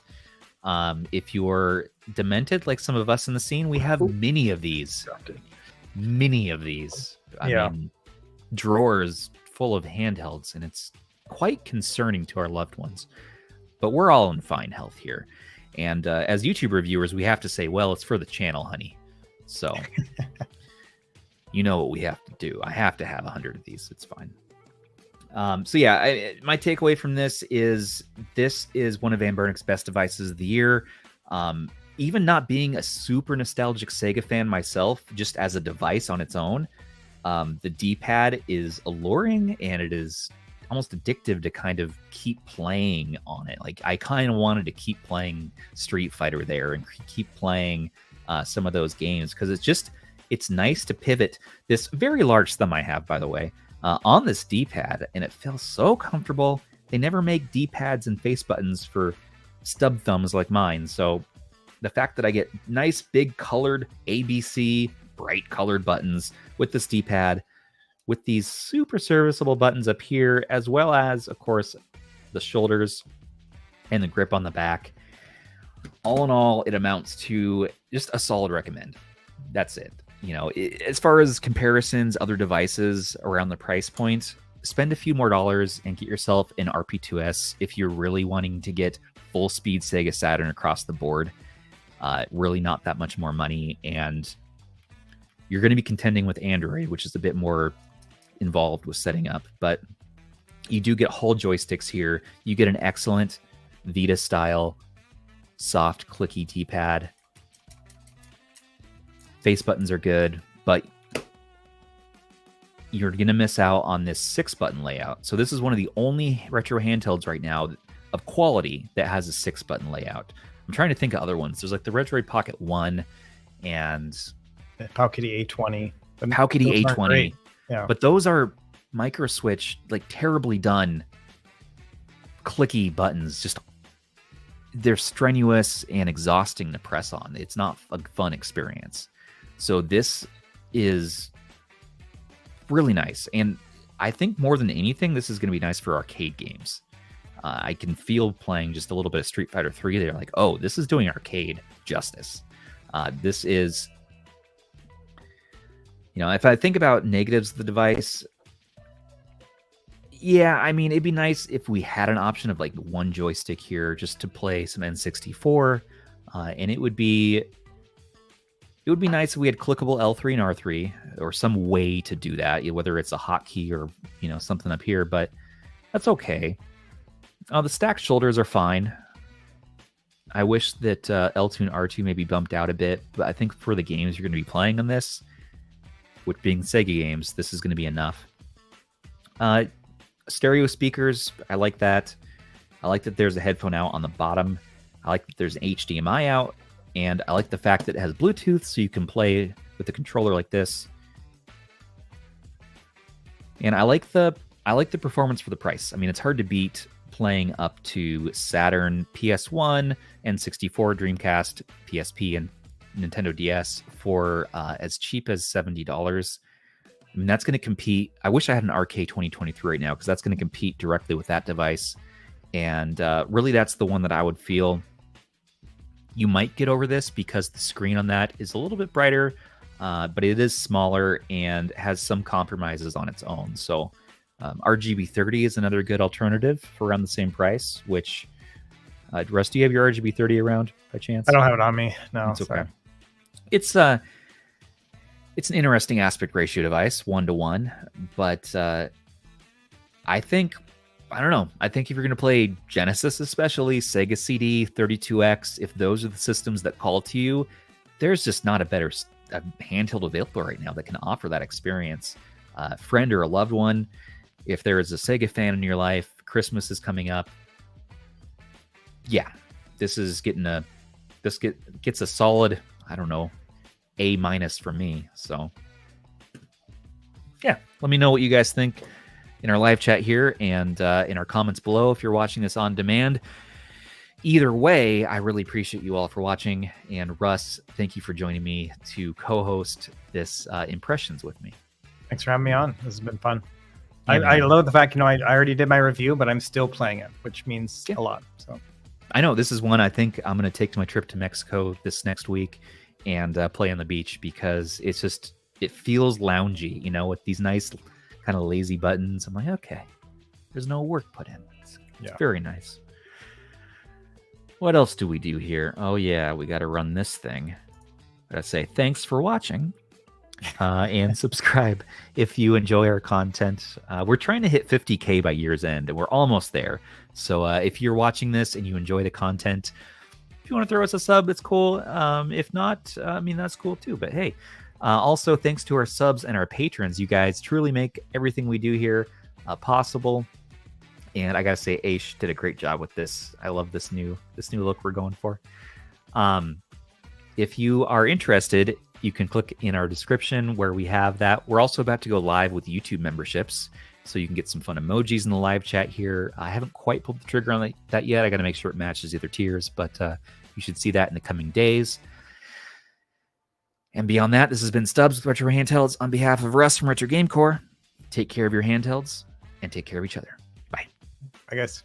if you're demented like some of us in the scene, we have many of these. Many of these. I mean, drawers full of handhelds, and it's quite concerning to our loved ones. But we're all in fine health here. And as YouTube reviewers, we have to say, well, it's for the channel, honey. So you know what we have to do. I have to have 100 of these. It's fine. So yeah, my takeaway from this is one of Anbernic's best devices of the year. Even not being a super nostalgic Sega fan myself, just as a device on its own, the D-pad is alluring, and it is almost addictive to kind of keep playing on it. Like, I kind of wanted to keep playing Street Fighter there and keep playing some of those games, because it's nice to pivot this very large thumb I have, by the way, on this D-pad, and it feels so comfortable. They never make D-pads and face buttons for stub thumbs like mine, so the fact that I get nice big colored ABC bright colored buttons with this D-pad, with these super serviceable buttons up here, as well as, of course, the shoulders and the grip on the back. All in all, it amounts to just a solid recommend. That's it. As far as comparisons, other devices around the price point, spend a few more dollars and get yourself an RP2S if you're really wanting to get full speed Sega Saturn across the board. Really not that much more money, and you're going to be contending with Android, which is a bit more involved with setting up, but you do get whole joysticks here. You get an excellent Vita style soft clicky D-pad. Face buttons are good, but you're going to miss out on this 6-button layout. So this is one of the only retro handhelds right now of quality that has a 6-button layout. I'm trying to think of other ones. There's like the Retroid Pocket 1 and Powkiddy A20. Powkiddy A20. Yeah. But those are micro switch, like terribly done clicky buttons. Just, they're strenuous and exhausting to press on. It's not a fun experience. So this is really nice. And I think more than anything, this is going to be nice for arcade games. I can feel playing just a little bit of Street Fighter 3 there, like, oh, this is doing arcade justice. This is, if I think about negatives of the device, yeah, I mean, it'd be nice if we had an option of like one joystick here just to play some N64, and it would be nice if we had clickable L3 and R3 or some way to do that, whether it's a hotkey or something up here, but that's okay. The stacked shoulders are fine. I wish that L2 and R2 maybe bumped out a bit, but I think for the games you're going to be playing on this, which being Sega games, this is going to be enough. Stereo speakers, I like that. I like that there's a headphone out on the bottom. I like that there's an HDMI out, and I like the fact that it has Bluetooth, so you can play with a controller like this. And I like the performance for the price. I mean, it's hard to beat playing up to Saturn, PS1, N64, Dreamcast, PSP, and Nintendo DS for as cheap as $70. I mean, that's going to compete. I wish I had an RK2023 right now, because that's going to compete directly with that device. And really, that's the one that I would feel you might get over this, because the screen on that is a little bit brighter, but it is smaller and has some compromises on its own. So RGB30 is another good alternative for around the same price, which, Russ, do you have your RGB30 around by chance? I don't have it on me. No, it's okay. It's an interesting aspect ratio device, 1:1, but I think if you're going to play Genesis, especially Sega CD, 32X, if those are the systems that call to you, there's just not a better handheld available right now that can offer that experience. Friend or a loved one, if there is a Sega fan in your life, Christmas is coming up. Yeah, this is gets a solid, I don't know, A- for me. So yeah, let me know what you guys think in our live chat here, and in our comments below if you're watching this on demand. Either way, I really appreciate you all for watching. And Russ, thank you for joining me to co-host this Impressions with me. Thanks for having me on. This has been fun. Yeah, I love the fact, I already did my review, but I'm still playing it, which means a lot. So I know this is one I think I'm going to take to my trip to Mexico this next week and play on the beach, because it feels loungy, with these nice kind of lazy buttons. I'm like, okay, there's no work put in. It's very nice. What else do we do here? Oh yeah, we got to run this thing. Gotta say thanks for watching, and subscribe if you enjoy our content. We're trying to hit 50K by year's end, and we're almost there. So if you're watching this and you enjoy the content, if you want to throw us a sub, it's cool. If not, that's cool too. But hey, also thanks to our subs and our patrons. You guys truly make everything we do here possible. And I gotta say, Aish did a great job with this. I love this new look we're going for. If you are interested, you can click in our description where we have that. We're also about to go live with YouTube memberships, so you can get some fun emojis in the live chat here. I haven't quite pulled the trigger on that yet. I got to make sure it matches the other tiers, but you should see that in the coming days. And beyond that, this has been Stubbs with Retro Handhelds on behalf of Russ from Retro Game Core. Take care of your handhelds and take care of each other. Bye. Bye, guys.